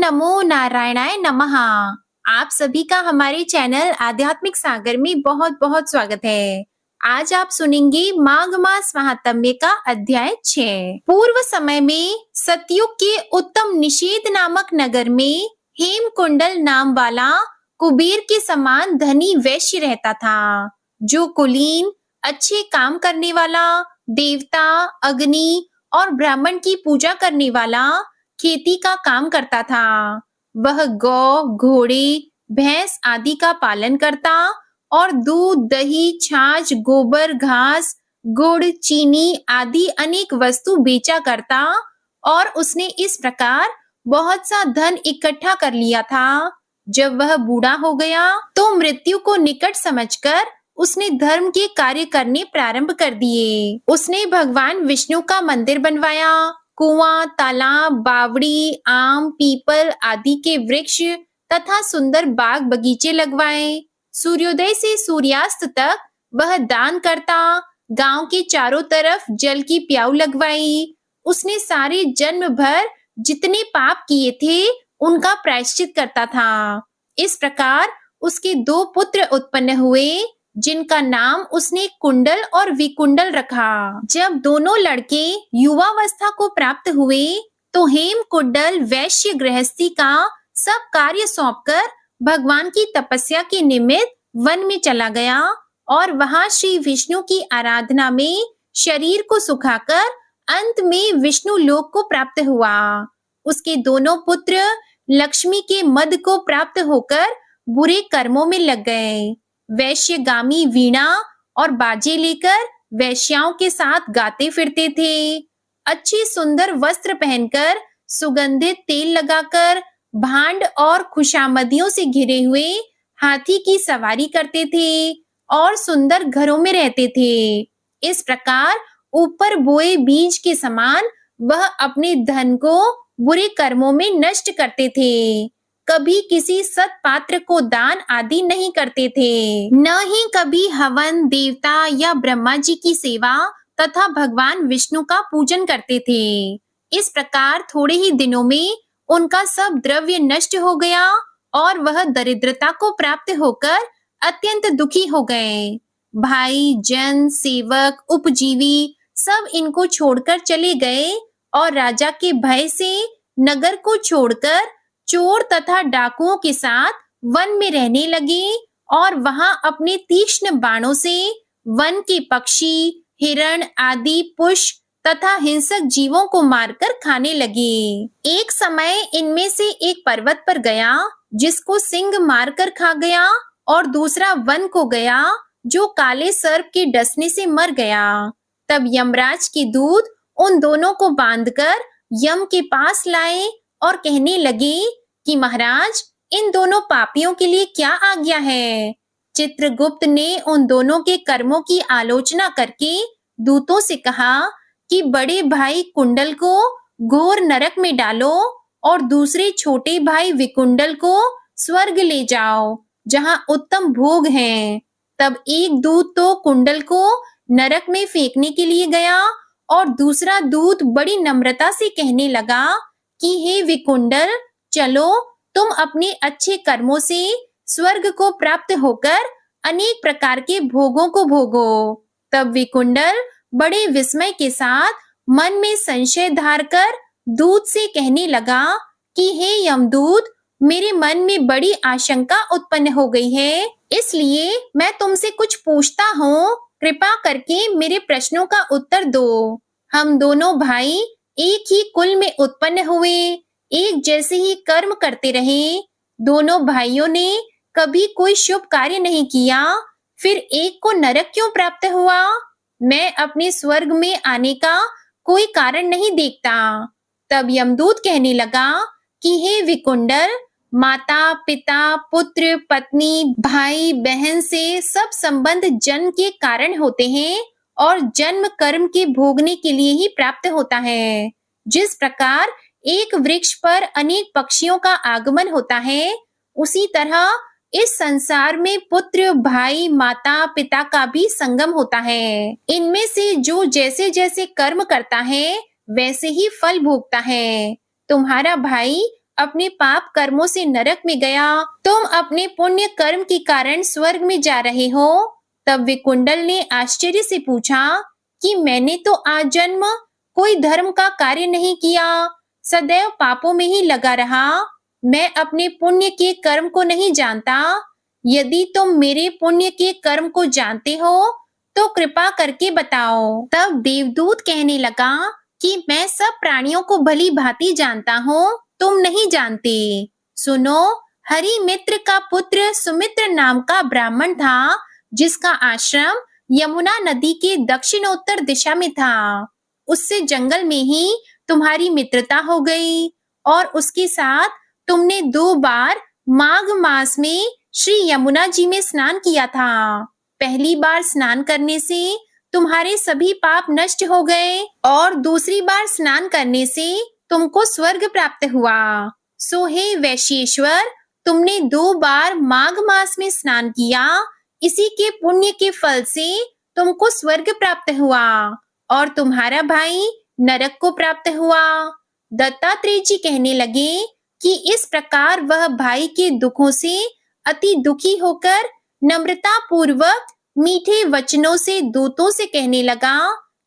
नमो नारायणाय नमः। आप सभी का हमारे चैनल आध्यात्मिक सागर में बहुत बहुत स्वागत है। आज आप सुनेंगे माघ मास महात्म्य का अध्याय 6। पूर्व समय में सतयुग के उत्तम निषेध नामक नगर में हेमकुंडल नाम वाला कुबेर के समान धनी वैश्य रहता था, जो कुलीन, अच्छे काम करने वाला, देवता, अग्नि और ब्राह्मण की पूजा करने वाला, खेती का काम करता था। वह गौ, घोड़े, भैंस आदि का पालन करता और दूध, दही, छाछ, गोबर, घास, गुड़, चीनी आदि अनेक वस्तु बेचा करता। और उसने इस प्रकार बहुत सा धन इकट्ठा कर लिया था। जब वह बूढ़ा हो गया तो मृत्यु को निकट समझकर उसने धर्म के कार्य करने प्रारंभ कर दिए। उसने भगवान विष्णु का मंदिर बनवाया, कुआं, तालाब, बावड़ी, आम, पीपल आदि के वृक्ष तथा सुंदर बाग बगीचे लगवाए। सूर्योदय से सूर्यास्त तक वह दान करता। गांव के चारों तरफ जल की प्याऊ लगवाई। उसने सारे जन्म भर जितने पाप किए थे उनका प्रायश्चित करता था। इस प्रकार उसके 2 पुत्र उत्पन्न हुए, जिनका नाम उसने कुंडल और विकुंडल रखा। जब दोनों लड़के युवावस्था को प्राप्त हुए तो हेमकुंडल वैश्य गृहस्थी का सब कार्य सौंपकर भगवान की तपस्या के निमित्त वन में चला गया और वहां श्री विष्णु की आराधना में शरीर को सुखाकर अंत में विष्णु लोक को प्राप्त हुआ। उसके दोनों पुत्र लक्ष्मी के मद को प्राप्त होकर बुरे कर्मों में लग गए। वैश्यगामी वीणा और बाजे लेकर वैश्याओं के साथ गाते फिरते थे। अच्छे सुंदर वस्त्र पहनकर, सुगंधित तेल लगाकर, भांड और खुशामदियों से घिरे हुए हाथी की सवारी करते थे और सुंदर घरों में रहते थे। इस प्रकार ऊपर बोए बीज के समान वह अपने धन को बुरे कर्मों में नष्ट करते थे। कभी किसी सत्पात्र को दान आदि नहीं करते थे, न ही कभी हवन, देवता या ब्रह्मा जी की सेवा तथा भगवान विष्णु का पूजन करते थे। इस प्रकार थोड़े ही दिनों में उनका सब द्रव्य नष्ट हो गया और वह दरिद्रता को प्राप्त होकर अत्यंत दुखी हो गए। भाई, जन, सेवक, उपजीवी सब इनको छोड़कर चले गए और राजा के भय से नगर को छोड़कर चोर तथा डाकुओं के साथ वन में रहने लगे और वहां अपने तीक्ष्ण बाणों से वन के पक्षी, हिरण आदि पुष्प तथा हिंसक जीवों को मारकर खाने लगे। एक समय इनमें से एक पर्वत पर गया, जिसको सिंह मारकर खा गया, और दूसरा वन को गया, जो काले सर्प के डसने से मर गया। तब यमराज के दूत उन दोनों को बांधकर यम के पास लाए और कहने लगे कि महाराज, इन दोनों पापियों के लिए क्या आज्ञा है? चित्रगुप्त ने उन दोनों के कर्मों की आलोचना करके दूतों से कहा कि बड़े भाई कुंडल को घोर नरक में डालो और दूसरे छोटे भाई विकुंडल को स्वर्ग ले जाओ, जहां उत्तम भोग हैं। तब एक दूत तो कुंडल को नरक में फेंकने के लिए गया और दूसरा दूत बड़ी नम्रता से कहने लगा कि हे विकुंडल, चलो, तुम अपने अच्छे कर्मों से स्वर्ग को प्राप्त होकर अनेक प्रकार के भोगों को भोगो। तब विकुंडल बड़े विस्मय के साथ मन में संशय धारकर दूत से कहने लगा कि हे यमदूत, मेरे मन में बड़ी आशंका उत्पन्न हो गई है, इसलिए मैं तुमसे कुछ पूछता हूँ। कृपा करके मेरे प्रश्नों का उत्तर दो। हम दोनों भाई एक ही कुल में उत्पन्न हुए, एक जैसे ही कर्म करते रहे। दोनों भाइयों ने कभी कोई शुभ कार्य नहीं किया, फिर एक को नरक क्यों प्राप्त हुआ? मैं अपने स्वर्ग में आने का कोई कारण नहीं देखता। तब यमदूत कहने लगा कि हे विकुंडल, माता, पिता, पुत्र, पत्नी, भाई, बहन से सब संबंध जन्म के कारण होते हैं और जन्म कर्म के भोगने के लिए ही प्राप्त होता है। जिस प्रकार एक वृक्ष पर अनेक पक्षियों का आगमन होता है, उसी तरह इस संसार में पुत्र, भाई, माता, पिता का भी संगम होता है। इनमें से जो जैसे जैसे कर्म करता है, वैसे ही फल भोगता है। तुम्हारा भाई अपने पाप कर्मों से नरक में गया, तुम अपने पुण्य कर्म के कारण स्वर्ग में जा रहे हो। तब विकुंडल ने आश्चर्य से पूछा कि मैंने तो आज जन्म कोई धर्म का कार्य नहीं किया, सदैव पापों में ही लगा रहा। मैं अपने पुण्य के कर्म को नहीं जानता। यदि तुम मेरे पुण्य के कर्म को जानते हो तो कृपा करके बताओ। तब देवदूत कहने लगा कि मैं सब प्राणियों को भली भांति जानता हूँ, तुम नहीं जानते। सुनो, हरिमित्र का पुत्र सुमित्र नाम का ब्राह्मण था, जिसका आश्रम यमुना नदी के दक्षिणोत्तर दिशा में था। उससे जंगल में ही तुम्हारी मित्रता हो गई और उसके साथ तुमने 2 बार माघ मास में श्री यमुना जी में स्नान किया था। पहली बार स्नान करने से तुम्हारे सभी पाप नष्ट हो गए और दूसरी बार स्नान करने से तुमको स्वर्ग प्राप्त हुआ। सो हे वैश्येश्वर, तुमने 2 बार माघ मास में स्नान किया, इसी के पुण्य के फल से तुमको स्वर्ग प्राप्त हुआ और तुम्हारा भाई नरक को प्राप्त हुआ। दत्तात्रेय जी कहने लगे कि इस प्रकार वह भाई के दुखों से अति दुखी होकर नम्रता पूर्वक मीठे वचनों से दूतों से कहने लगा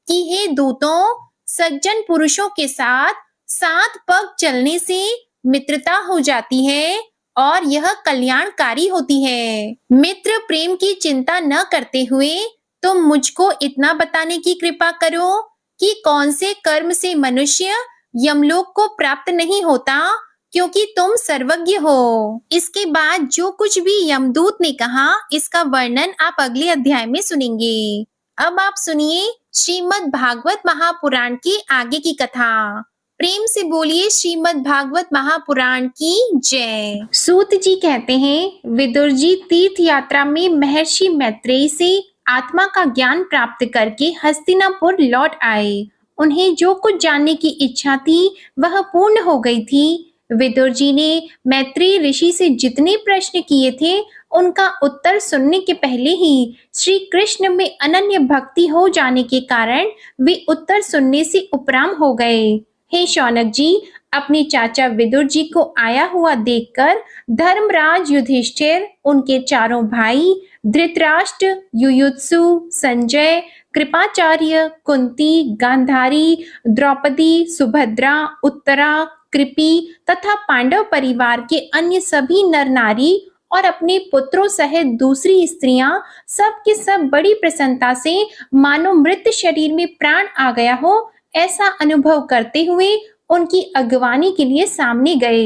कि हे दूतों, सज्जन पुरुषों के साथ 7 पग चलने से मित्रता हो जाती है और यह कल्याणकारी होती है। मित्र प्रेम की चिंता न करते हुए तुम मुझको इतना बताने की कृपा करो कि कौन से कर्म से मनुष्य यमलोक को प्राप्त नहीं होता, क्योंकि तुम सर्वज्ञ हो। इसके बाद जो कुछ भी यमदूत ने कहा, इसका वर्णन आप अगले अध्याय में सुनेंगे। अब आप सुनिए श्रीमद् भागवत महापुराण की आगे की कथा। प्रेम से बोलिए श्रीमद् भागवत महापुराण की जय। सूत जी कहते हैं, विदुर जी तीर्थ यात्रा में महर्षि मैत्रेय से आत्मा का ज्ञान प्राप्त करके हस्तिनापुर लौट आए। उन्हें जो कुछ जानने की इच्छा थी वह पूर्ण हो गई थी। विदुर जी ने मैत्रेय ऋषि से जितने प्रश्न किए थे उनका उत्तर सुनने के पहले ही श्री कृष्ण में अनन्य भक्ति हो जाने के कारण वे उत्तर सुनने से उपराम हो गए। हे शौनक जी, अपने चाचा विदुर जी को आया हुआ देखकर धर्मराज युधिष्ठिर, उनके चारों भाई धृतराष्ट्र, युयुत्सु, संजय, कृपाचार्य, कुंती, गांधारी, द्रौपदी, सुभद्रा, उत्तरा, कृपि तथा पांडव परिवार के अन्य सभी नर नारी और अपने पुत्रों सहित दूसरी स्त्रियां सब के सब बड़ी प्रसन्नता से मानो मृत शरीर में प्राण आ गया हो ऐसा अनुभव करते हुए उनकी अगवानी के लिए सामने गए।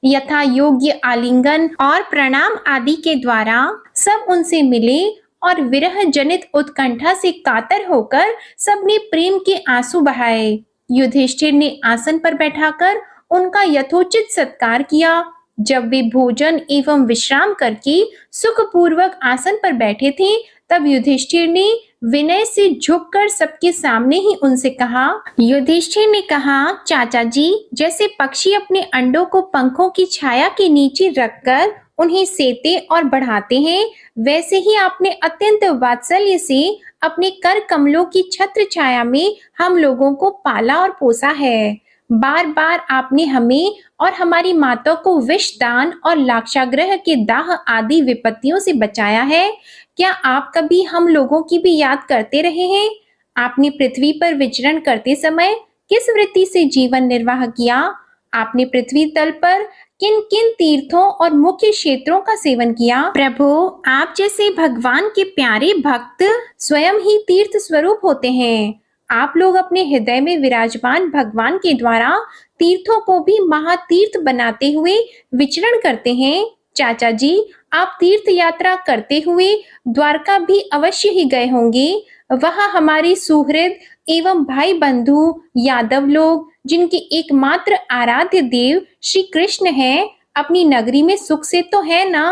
यथा योग्य आलिंगन और प्रणाम आदि के द्वारा सब उनसे मिले और विरह जनित उत्कंठा से कातर होकर सबने प्रेम के आंसू बहाए। युधिष्ठिर ने आसन पर बैठाकर उनका यथोचित सत्कार किया। जब वे भोजन एवं विश्राम करके सुखपूर्वक आसन पर बैठे थे, तब युधिष्ठिर ने विनय से झुककर सबके सामने ही उनसे कहा। युधिष्ठिर ने कहा, चाचा जी, जैसे पक्षी अपने अंडों को पंखों की छाया के नीचे रखकर उन्हें सेते और बढ़ाते हैं, वैसे ही आपने अत्यंत वात्सल्य से अपने कर कमलों की छत्र छाया में हम लोगों को पाला और पोसा है। बार बार आपने हमें और हमारी माता को विष दान और लाक्षागृह के दाह आदि विपत्तियों से बचाया है। क्या आप कभी हम लोगों की भी याद करते रहे हैं? आपने पृथ्वी पर विचरण करते समय किस वृत्ति से जीवन निर्वाह किया? आपने पृथ्वी तल पर किन किन तीर्थों और मुख्य क्षेत्रों का सेवन किया? प्रभु, आप जैसे भगवान के प्यारे भक्त स्वयं ही तीर्थ स्वरूप होते हैं। आप लोग अपने हृदय में विराजमान भगवान के द्वारा तीर्थों को भी महातीर्थ बनाते हुए विचरण करते हैं। चाचा जी, आप तीर्थ यात्रा करते हुए द्वारका भी अवश्य ही गए होंगे। वहां हमारे सुहृद एवं भाई बंधु यादव लोग, जिनके एकमात्र आराध्य देव श्री कृष्ण हैं, अपनी नगरी में सुख से तो है ना?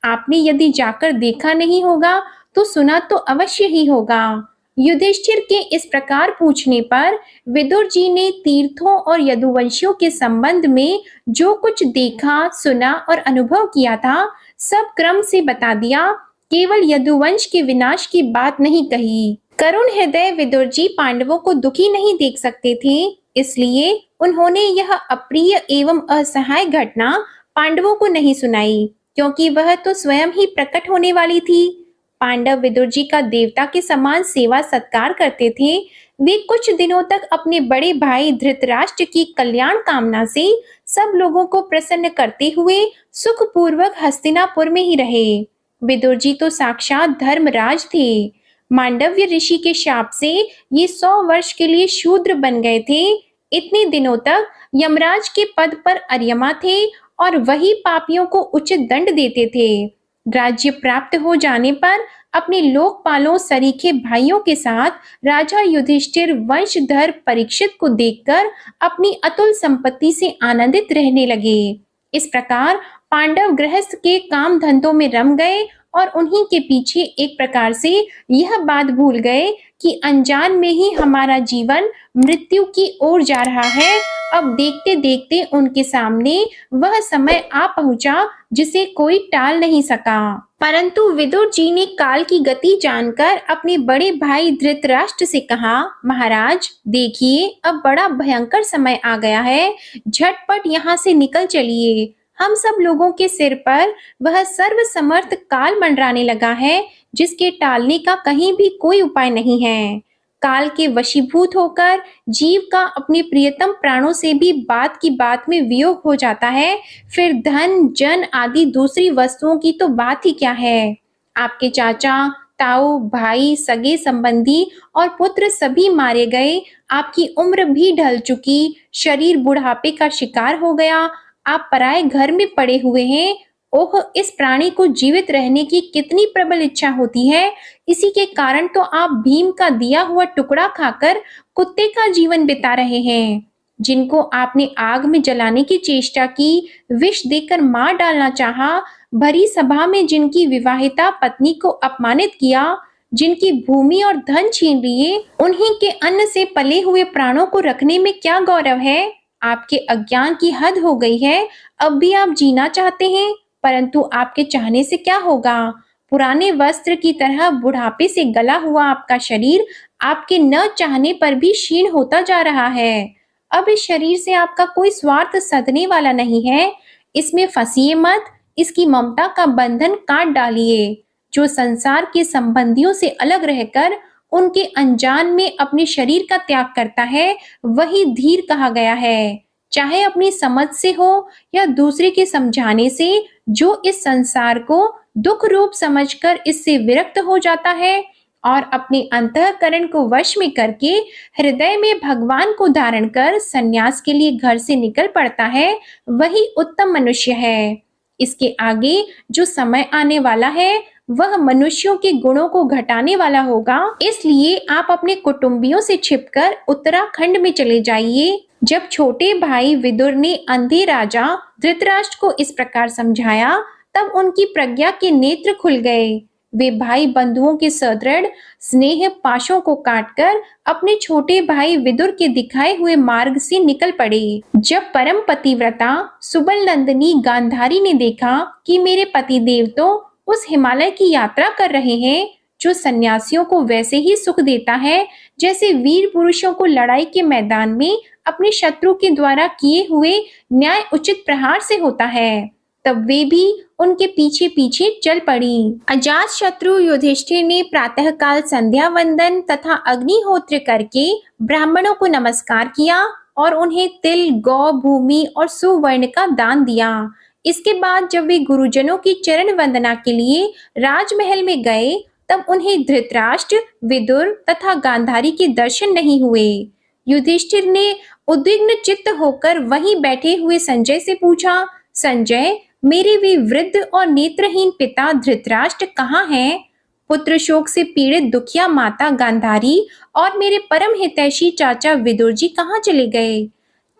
आपने यदि जाकर देखा नहीं होगा तो सुना तो अवश्य ही होगा। युधिष्ठिर के इस प्रकार पूछने पर विदुर जी ने तीर्थों और यदुवंशियों के संबंध में जो कुछ देखा, सुना और अनुभव किया था, सब क्रम से बता दिया। केवल यदुवंश के विनाश की बात नहीं कही। करुण हृदय विदुर जी पांडवों को दुखी नहीं देख सकते थे। इसलिए उन्होंने यह अप्रिय एवं असहाय घटना पांडवों को नहीं सुनाई, क्योंकि वह तो स्वयं ही प्रकट होने वाली थी। पांडव विदुर जी का देवता के समान सेवा सत्कार करते थे। वे कुछ दिनों तक अपने बड़े भाई धृतराष्ट्र की कल्याण कामना से सब लोगों को प्रसन्न करते हुए सुखपूर्वक हस्तिनापुर में ही रहे। विदुर जी तो साक्षात धर्मराज थे। मांडव्य ऋषि के शाप से ये 100 वर्ष के लिए शूद्र बन गए थे। इतने दिनों तक यमराज के पद पर अर्यमा थे और वही पापियों को उचित दंड देते थे। राज्य प्राप्त हो जाने पर अपने लोकपालों सरीखे भाइयों के साथ राजा युधिष्ठिर वंशधर परीक्षित को देखकर अपनी अतुल संपत्ति से आनंदित रहने लगे। इस प्रकार पांडव गृहस्थ के काम धंधों में रम गए और उन्हीं के पीछे एक प्रकार से यह बात भूल गए कि अनजान में ही हमारा जीवन मृत्यु की ओर जा रहा है। अब देखते देखते उनके सामने वह समय आ पहुंचा जिसे कोई टाल नहीं सका। परंतु विदुर जी ने काल की गति जानकर अपने बड़े भाई धृतराष्ट्र से कहा, महाराज देखिए, अब बड़ा भयंकर समय आ गया है, झटपट यहाँ से निकल चलिए। हम सब लोगों के सिर पर वह सर्वसमर्थ काल मंडराने लगा है, जिसके टालने का कहीं भी कोई उपाय नहीं है। काल के वशीभूत होकर जीव का अपने प्रियतम प्राणों से भी बात की बात में वियोग हो जाता है, फिर धन जन आदि दूसरी वस्तुओं की तो बात ही क्या है। आपके चाचा ताऊ भाई सगे संबंधी और पुत्र सभी मारे गए, आपकी उम्र भी ढल चुकी, शरीर बुढ़ापे का शिकार हो गया, आप पराए घर में पड़े हुए हैं। ओह, इस प्राणी को जीवित रहने की कितनी प्रबल इच्छा होती है। इसी के कारण तो आप भीम का दिया हुआ टुकड़ा खाकर कुत्ते का जीवन बिता रहे हैं। जिनको आपने आग में जलाने की चेष्टा की, विष देकर मार डालना चाहा, भरी सभा में जिनकी विवाहिता पत्नी को अपमानित किया, जिनकी भूमि और धन छीन लिए, उन्हीं के अन्न से पले हुए प्राणों को रखने में क्या गौरव है। आपके अज्ञान की हद हो गई है। अब भी आप जीना चाहते हैं, परंतु आपके चाहने से क्या होगा। पुराने वस्त्र की तरह बुढ़ापे से गला हुआ आपका शरीर आपके न चाहने पर भी क्षीण होता जा रहा है। अब इस शरीर से आपका कोई स्वार्थ सधने वाला नहीं है। इसमें फंसिए मत, इसकी ममता का बंधन काट डालिए। जो संसार के संबंधियों से अलग रहकर उनके अनजान में अपने शरीर का त्याग करता है, वही धीर कहा गया है। चाहे अपनी समझ से हो या दूसरे के समझाने से, जो इस संसार को दुख रूप समझकर इससे विरक्त हो जाता है और अपने अंतःकरण को वश में करके हृदय में भगवान को धारण कर संन्यास के लिए घर से निकल पड़ता है, वही उत्तम मनुष्य है। इसके आगे जो समय आने वाला है वह मनुष्यों के गुणों को घटाने वाला होगा। इसलिए आप अपने कुटुंबियों से छिपकर उत्तराखंड में चले जाइए। जब छोटे भाई विदुर ने अंधे राजा धृतराष्ट्र को इस प्रकार समझाया, तब उनकी प्रज्ञा के नेत्र खुल गए। वे भाई बंधुओं के सदृढ़ स्नेह पाशों को काटकर अपने छोटे भाई विदुर के दिखाए हुए मार्ग से निकल पड़े। जब परम पतिव्रता सुबल नंदिनी गांधारी ने देखा कि मेरे पतिदेव तो उस हिमालय की यात्रा कर रहे हैं, जो सन्यासियों को वैसे ही सुख देता है जैसे वीर पुरुषों को लड़ाई के मैदान में अपने शत्रु के द्वारा किए हुए न्याय उचित प्रहार से होता है, तब वे भी उनके पीछे पीछे चल पड़ी। अजात शत्रु युधिष्ठिर ने प्रातःकाल संध्या वंदन तथा अग्निहोत्र करके ब्राह्मणों को नमस्कार किया और उन्हें तिल, गौ, भूमि और सुवर्ण का दान दिया। इसके बाद जब वे गुरुजनों की चरण वंदना के लिए राजमहल में गए, तब उन्हें धृतराष्ट्र, विदुर तथा गांधारी के दर्शन नहीं हुए। युधिष्ठिर ने उद्विग्न चित्त होकर वहीं बैठे हुए संजय से पूछा, संजय, मेरे वे वृद्ध और नेत्रहीन पिता धृतराष्ट्र कहाँ हैं? पुत्र शोक से पीड़ित दुखिया माता गांधारी और मेरे परम हितैषी चाचा विदुर जी कहाँ चले गए?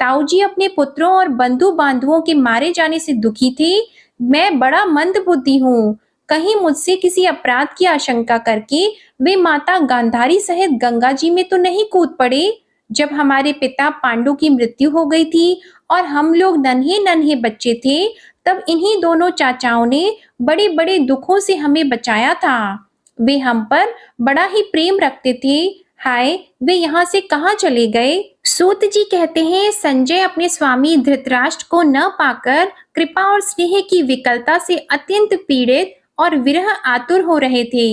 ताऊ जी अपने पुत्रों और बंधु बांधुओं के मारे जाने से दुखी थे। मैं बड़ा मंद बुद्धि हूँ, कहीं मुझसे किसी अपराध की आशंका करके वे माता गांधारी सहित गंगा जी में तो नहीं कूद पड़े? जब हमारे पिता पांडु की मृत्यु हो गई थी और हम लोग नन्हे नन्हे बच्चे थे, तब इन्हीं दोनों चाचाओं ने बड़े बड़े दुखों से हमें बचाया था। वे हम पर बड़ा ही प्रेम रखते थे। हाय, वे यहाँ से कहाँ चले गए? सूत जी कहते हैं, संजय अपने स्वामी धृतराष्ट्र को न पाकर कृपा और स्नेह की विकलता से अत्यंत पीड़ित और विरह आतुर हो रहे थे।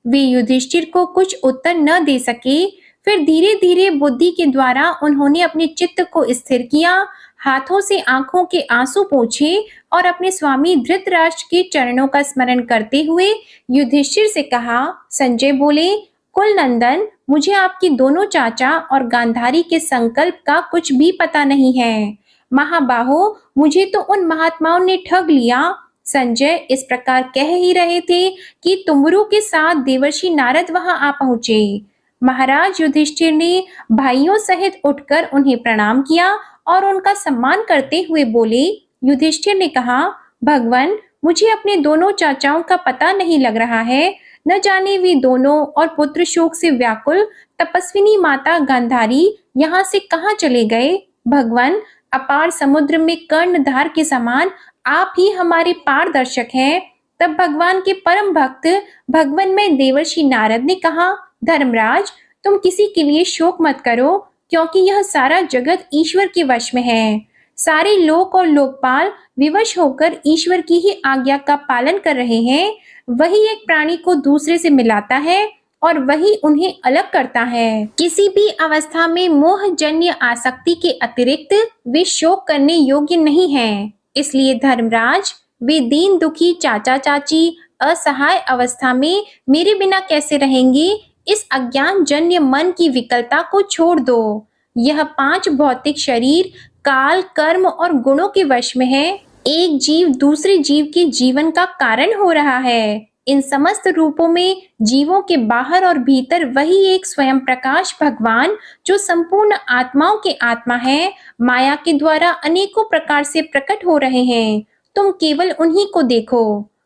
वे युधिष्ठिर को कुछ उत्तर न दे सके। फिर धीरे धीरे बुद्धि के द्वारा उन्होंने अपने चित्त को स्थिर किया, हाथों से आंखों के आंसू पोंछे और अपने स्वामी धृतराष्ट्र के चरणों का स्मरण करते हुए युधिष्ठिर से कहा। संजय बोले, कुल नंदन, मुझे आपके दोनों चाचा और गांधारी के संकल्प का कुछ भी पता नहीं है। महाबाहो, मुझे तो उन महात्माओं ने ठग लिया। संजय इस प्रकार कह ही रहे थे कि तुमरू के साथ देवर्षि नारद वहां आ पहुंचे। महाराज युधिष्ठिर ने भाइयों सहित उठकर उन्हें प्रणाम किया और उनका सम्मान करते हुए बोले। युधिष्ठिर ने कहा, भगवान, मुझे अपने दोनों चाचाओं का पता नहीं लग रहा है। न जाने वे दोनों और पुत्र शोक से व्याकुल तपस्विनी माता गांधारी यहाँ से कहाँ चले गए। भगवान, अपार समुद्र में कर्णधार के समान आप ही हमारे पारदर्शक हैं। तब भगवान के परम भक्त भगवान में देवर्षि नारद ने कहा, धर्मराज, तुम किसी के लिए शोक मत करो, क्योंकि यह सारा जगत ईश्वर के वश में है। सारे लोक और लोकपाल विवश होकर ईश्वर की ही आज्ञा का पालन कर रहे हैं। वही एक प्राणी को दूसरे से मिलाता है और वही उन्हें अलग करता है। किसी भी अवस्था में मोहजन्य आसक्ति के अतिरिक्त वे शोक करने योग्य नहीं हैं। इसलिए धर्मराज, वे दीन दुखी चाचा चाची असहाय अवस्था में मेरे बिना कैसे रहेंगे। इस अज्ञान जन्य मन की विकलता को छोड़ दो। यह 5 भौतिक शरीर काल, कर्म और गुणों के वश में है। एक जीव दूसरे जीव के जीवन का कारण हो रहा है। इन समस्त रूपों में जीवों के बाहर और भीतर वही एक स्वयं प्रकाश भगवान, जो संपूर्ण आत्माओं के आत्मा है, माया के द्वारा अनेकों प्रकार से प्रकट हो रहे हैं। तुम केवल उन्हीं को देखो।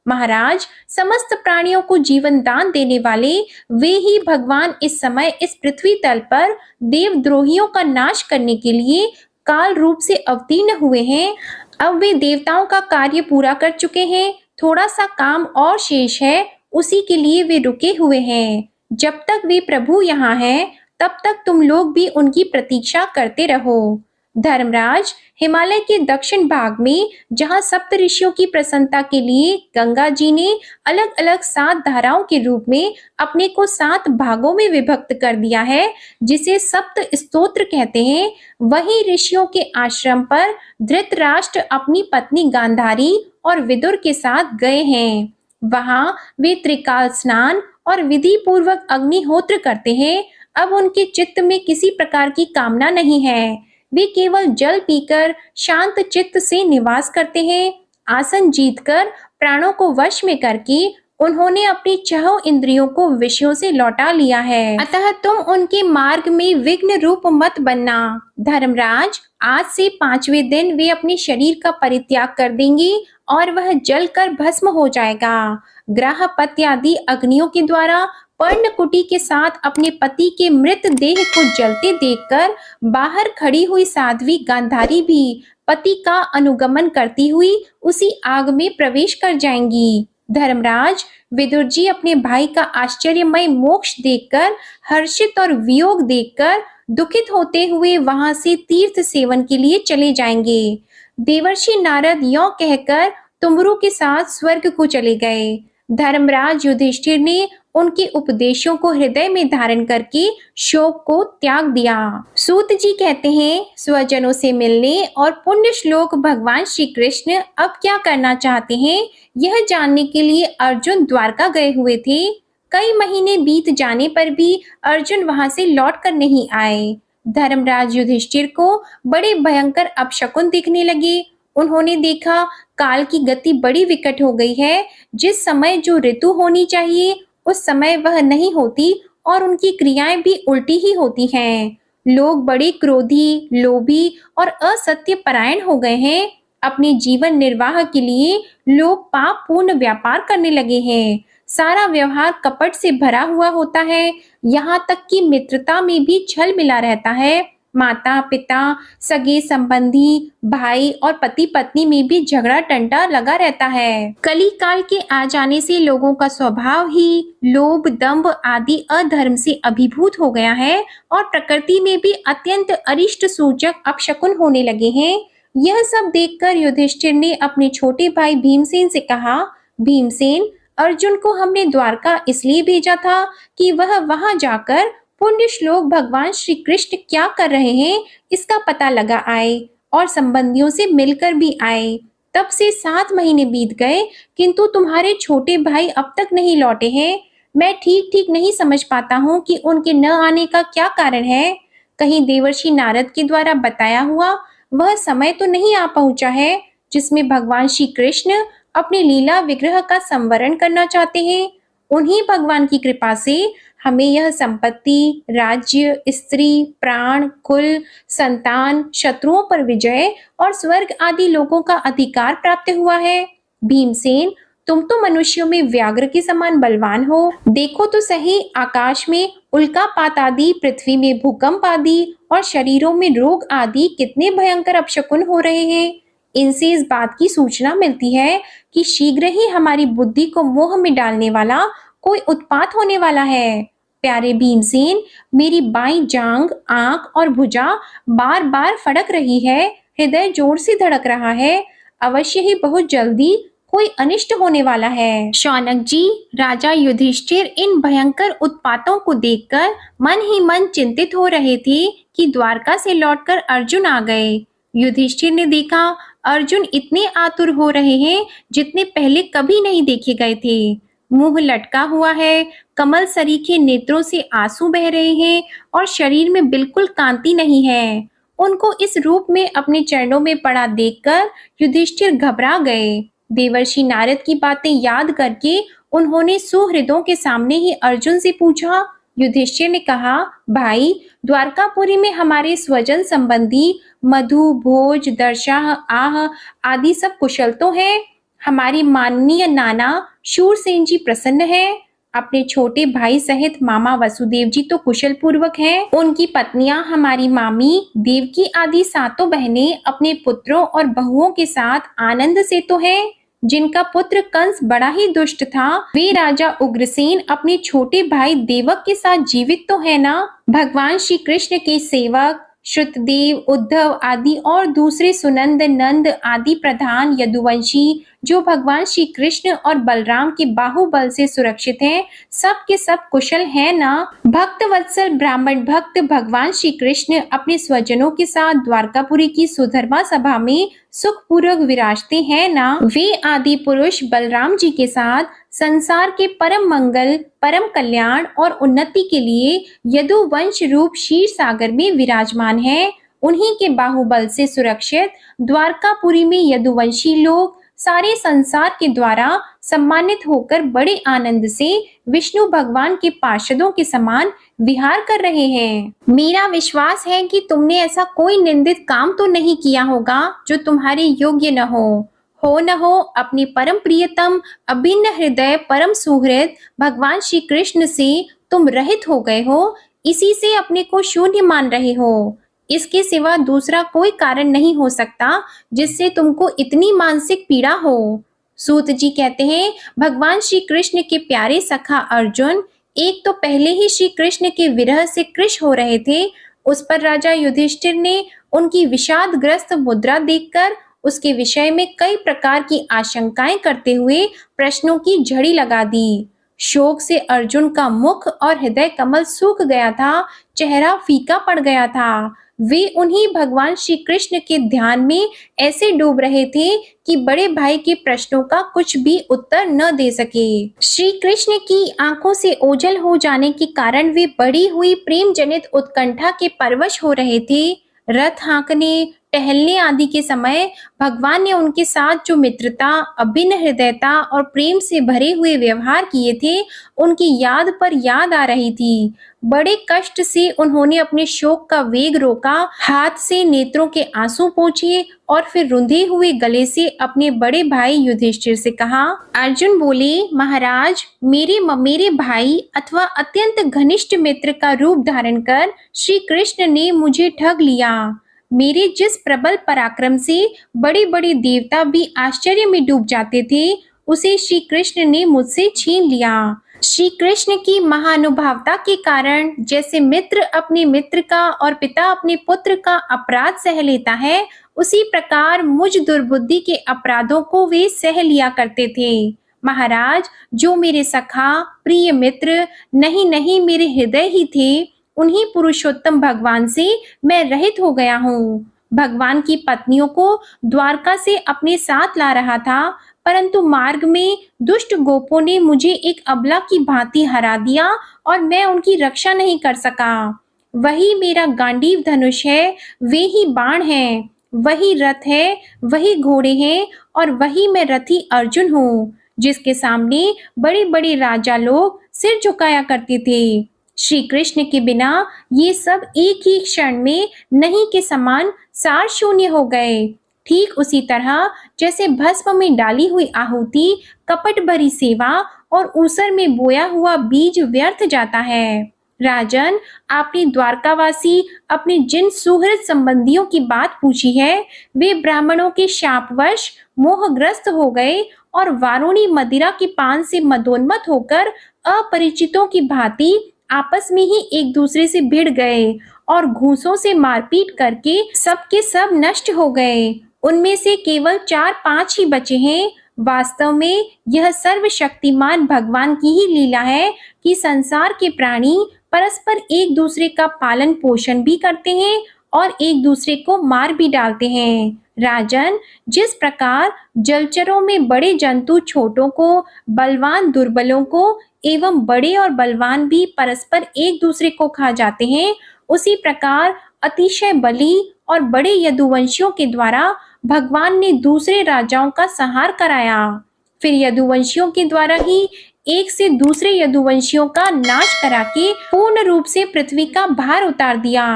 महाराज, समस्त प्राणियों को जीवन दान देने वाले वे ही भगवान इस समय इस पृथ्वी तल पर देवद्रोहियों का नाश करने के लिए काल रूप से अवतीर्ण हुए हैं। अब वे देवताओं का कार्य पूरा कर चुके हैं। थोड़ा सा काम और शेष है, उसी के लिए वे रुके हुए हैं। जब तक वे प्रभु यहाँ हैं, तब तक तुम लोग भी उनकी प्रतीक्षा करते रहो। धर्मराज, हिमालय के दक्षिण भाग में जहाँ सप्त ऋषियों की प्रसन्नता के लिए गंगा जी ने अलग अलग 7 धाराओं के रूप में अपने को 7 भागों में विभक्त कर दिया है, जिसे सप्त स्तोत्र कहते हैं, वही ऋषियों के आश्रम पर धृतराष्ट्र अपनी पत्नी गांधारी और विदुर के साथ गए हैं। वहां वे त्रिकाल स्नान और विधि पूर्वक अग्निहोत्र करते हैं। अब उनके चित्त में किसी प्रकार की कामना नहीं है। वे केवल जल पीकर शांत चित्त से निवास करते हैं। आसन जीतकर प्राणों को वश में करके उन्होंने अपनी छह इंद्रियों को विषयों से लौटा लिया है। अतः तुम उनके मार्ग में विघ्न रूप मत बनना। धर्मराज, आज से 5वें दिन वे अपने शरीर का परित्याग कर देंगे और वह जलकर भस्म हो जाएगा। ग्रह पत्यादि अग्नियों के द्वारा पर्णकुटी के साथ अपने पति के मृत देह को जलते देखकर बाहर खड़ी हुई साध्वी गांधारी भी पति का अनुगमन करती हुई उसी आग में प्रवेश कर जाएंगी। धर्मराज, विदुर जी अपने भाई का आश्चर्यमय मोक्ष देखकर, हर्षित और वियोग देखकर दुखित होते हुए वहां से तीर्थ सेवन के लिए चले जाएंगे। देवर्षि नारद यों कहकर तुमरू के साथ स्वर्ग को चले गए। धर्मराज युधिष्ठिर ने उनके उपदेशों को हृदय में धारण करके शोक को त्याग दिया। सूत जी कहते हैं, स्वजनों से मिलने और पुण्य श्लोक भगवान श्री कृष्ण अब क्या करना चाहते हैं, यह जानने के लिए अर्जुन द्वारका गए हुए थे। कई महीने बीत जाने पर भी अर्जुन वहां से लौट कर नहीं आए। धर्मराज युधिष्ठिर को बड़े भयंकर अपशकुन दिखने लगे। उन्होंने देखा काल की गति बड़ी विकट हो गई है। जिस समय जो ऋतु होनी चाहिए उस समय वह नहीं होती और उनकी क्रियाएं भी उल्टी ही होती हैं। लोग बड़े क्रोधी, लोभी और असत्य परायण हो गए हैं। अपने जीवन निर्वाह के लिए लोग पाप पूर्ण व्यापार करने लगे हैं। सारा व्यवहार कपट से भरा हुआ होता है। यहाँ तक कि मित्रता में भी छल मिला रहता है। माता पिता, सगे संबंधी, भाई और पति पत्नी में भी झगड़ा टंटा लगा रहता है। कली काल के आ जाने से लोगों का स्वभाव ही लोभ, दंभ आदि अधर्म से अभिभूत हो गया है और प्रकृति में भी अत्यंत अरिष्ट सूचक अपशकुन होने लगे हैं। यह सब देखकर युधिष्ठिर ने अपने छोटे भाई भीमसेन से कहा, भीमसेन, अर्जुन को हमने द्वारका इसलिए भेजा था कि वह वहां जाकर पुण्य श्लोक भगवान श्री कृष्ण क्या कर रहे हैं इसका पता लगा आए और संबंधियों से मिलकर भी आए। तब से 7 महीने बीत गए, किंतु तुम्हारे छोटे भाई अब तक नहीं लौटे हैं। मैं ठीक ठीक नहीं समझ पाता हूँ कि उनके न आने का क्या कारण है। कहीं देवर्षि नारद के द्वारा बताया हुआ वह समय तो नहीं आ पहुंचा है जिसमें भगवान श्री कृष्ण अपने लीला विग्रह का संवरण करना चाहते हैं। उन्हीं भगवान की कृपा से हमें यह संपत्ति, राज्य, स्त्री, प्राण, कुल, संतान, शत्रुओं पर विजय और स्वर्ग आदि लोगों का अधिकार प्राप्त हुआ है। भीमसेन, तुम तो मनुष्यों में व्याघ्र के समान बलवान हो। देखो तो सही, आकाश में उल्कापात आदि, पृथ्वी में भूकंप आदि और शरीरों में रोग आदि कितने भयंकर अपशकुन हो रहे हैं। इनसे इस बात की सूचना मिलती है कि शीघ्र ही हमारी बुद्धि को मोह में डालने वाला कोई उत्पात होने वाला है। प्यारे भीमसेन, मेरी बाईं जांग, आंख और भुजा बार बार फड़क रही है, हृदय जोर से धड़क रहा है। अवश्य ही बहुत जल्दी कोई अनिष्ट होने वाला है। शौनक जी, राजा युधिष्ठिर इन भयंकर उत्पातों को देखकर मन ही मन चिंतित हो रहे थे कि द्वारका से लौटकर अर्जुन आ गए। युधिष्ठिर ने देखा अर्जुन इतने आतुर हो रहे हैं जितने पहले कभी नहीं देखे गए थे। मुंह लटका हुआ है, कमल सरीखे नेत्रों से आंसू बह रहे हैं और शरीर में बिल्कुल कांति नहीं है। उनको इस रूप में अपने चरणों में पड़ा देखकर युधिष्ठिर घबरा गए। देवर्षि नारद की बातें याद करके उन्होंने सुहृदों के सामने ही अर्जुन से पूछा। युधिष्ठिर ने कहा, भाई, द्वारकापुरी में हमारे स्वजन संबंधी मधु, भोज, दर्शा, आह आदि सब कुशल तो हैं। हमारी माननीय नाना शूरसेन जी प्रसन्न हैं। अपने छोटे भाई सहित मामा वसुदेव जी तो कुशल पूर्वक हैं। उनकी पत्नियां हमारी मामी देवकी आदि 7 बहनें अपने पुत्रों और बहुओं के साथ आनंद से तो हैं। जिनका पुत्र कंस बड़ा ही दुष्ट था, वे राजा उग्रसेन अपने छोटे भाई देवक के साथ जीवित तो है ना। भगवान श्री कृष्ण के सेवक श्रुतदेव, उद्धव आदि और दूसरे सुनंद, नंद आदि प्रधान यदुवंशी जो भगवान श्री कृष्ण और बलराम के बाहुबल से सुरक्षित हैं, सब के सब कुशल हैं ना। भक्त वत्सल ब्राह्मण भक्त भगवान श्री कृष्ण अपने स्वजनों के साथ द्वारकापुरी की सुधर्मा सभा में सुखपूर्वक विराजते हैं ना। वे आदि पुरुष बलराम जी के साथ संसार के परम मंगल, परम कल्याण और उन्नति के लिए यदुवंश रूप क्षीर सागर में विराजमान है। उन्हीं के बाहुबल से सुरक्षित द्वारकापुरी में यदुवंशी लोग सारे संसार के द्वारा सम्मानित होकर बड़े आनंद से विष्णु भगवान के पार्षदों के समान विहार कर रहे हैं। मेरा विश्वास है कि तुमने ऐसा कोई निंदित काम तो नहीं किया होगा जो तुम्हारे योग्य न न हो अपने परम प्रियतम अभिन्न हृदय परम सुहृद भगवान श्री कृष्ण से तुम रहित हो गए हो, इसी से अपने को शून्य मान रहे हो। इसके सिवा दूसरा कोई कारण नहीं हो सकता जिससे तुमको इतनी मानसिक पीड़ा हो। सूत जी कहते हैं, भगवान श्री कृष्ण के प्यारे सखा अर्जुन एक तो पहले ही श्री कृष्ण के विरह से कृश हो रहे थे। उस पर राजा युधिष्ठिर ने उनकी विषादग्रस्त मुद्रा देखकर उसके विषय में कई प्रकार की आशंकाएं करते हुए प्रश्नों की झड़ी लगा दी। शोक से अर्जुन का मुख और हृदय कमल सूख गया था, चेहरा फीका पड़ गया था। वे उन्हीं भगवान श्री कृष्ण के ध्यान में ऐसे डूब रहे थे कि बड़े भाई के प्रश्नों का कुछ भी उत्तर न दे सके। श्री कृष्ण की आंखों से ओझल हो जाने के कारण वे बढ़ी हुई प्रेम जनित उत्कंठा के परवश हो रहे थे। रथ हाँकने, टहलने आदि के समय भगवान ने उनके साथ जो मित्रता, अभिन्न हृदयता और प्रेम से भरे हुए व्यवहार किए थे, उनकी याद पर याद आ रही थी। बड़े कष्ट से उन्होंने अपने शोक का वेग रोका, हाथ से नेत्रों के आंसू पोंछे और फिर रुंधे हुए गले से अपने बड़े भाई युधिष्ठिर से कहा। अर्जुन बोले, महाराज, मेरे भाई अथवा अत्यंत घनिष्ठ मित्र का रूप धारण कर श्री कृष्ण ने मुझे ठग लिया। मेरे जिस प्रबल पराक्रम से बड़े बड़े देवता भी आश्चर्य में डूब जाते थे, उसे श्री कृष्ण ने मुझसे छीन लिया। श्री कृष्ण की महानुभावता के कारण जैसे मित्र अपने मित्र का और पिता अपने पुत्र का अपराध सह लेता है, उसी प्रकार मुझ दुर्बुद्धि के अपराधों को वे सह लिया करते थे। महाराज, जो मेरे सखा, प्रिय मित्र, नहीं मेरे हृदय ही थे, उन्हीं पुरुषोत्तम भगवान से मैं रहित हो गया हूँ। भगवान की पत्नियों को द्वारका से अपने साथ ला रहा था, परंतु मार्ग में दुष्ट गोपों ने मुझे एक अबला की भांति हरा दिया और मैं उनकी रक्षा नहीं कर सका। वही मेरा गांडीव धनुष है, वे ही बाण हैं, वही रथ है, वही घोड़े हैं और वही मैं रथी अर्जुन हूँ, जिसके सामने बड़े बड़े राजा लोग सिर झुकाया करते थे। श्री कृष्ण के बिना ये सब एक ही क्षण में नहीं के समान सार शून्य हो गए। ठीक उसी तरह जैसे भस्म में डाली हुई आहुति, कपट भरी सेवा और ऊसर में बोया हुआ बीज व्यर्थ जाता है। राजन, आपने द्वारकावासी अपने जिन सुहृद संबंधियों की बात पूछी है, वे ब्राह्मणों के शापवश मोहग्रस्त हो गए और वारुणी मदिरा के पान से मदोन्मत्त होकर अपरिचितों की भांति आपस में ही एक दूसरे से भिड़ गए और घूंसों से मारपीट करके सब के सब नष्ट हो गए। उनमें से केवल 4-5 ही बचे हैं। वास्तव में यह सर्वशक्तिमान भगवान की ही लीला है कि संसार के प्राणी परस्पर एक दूसरे का पालन पोषण भी करते हैं और एक दूसरे को मार भी डालते हैं। राजन, जिस प्रकार जलचरों में बड़े जंतु छोटों को, बलवान दुर्बलों को एवं बड़े और बलवान भी परस्पर एक दूसरे को खा जाते हैं, उसी प्रकार अतिशय बली और बड़े यदुवंशियों के द्वारा भगवान ने दूसरे राजाओं का संहार कराया। फिर यदुवंशियों के द्वारा ही एक से दूसरे यदुवंशियों का नाश करा के पूर्ण रूप से पृथ्वी का भार उतार दिया।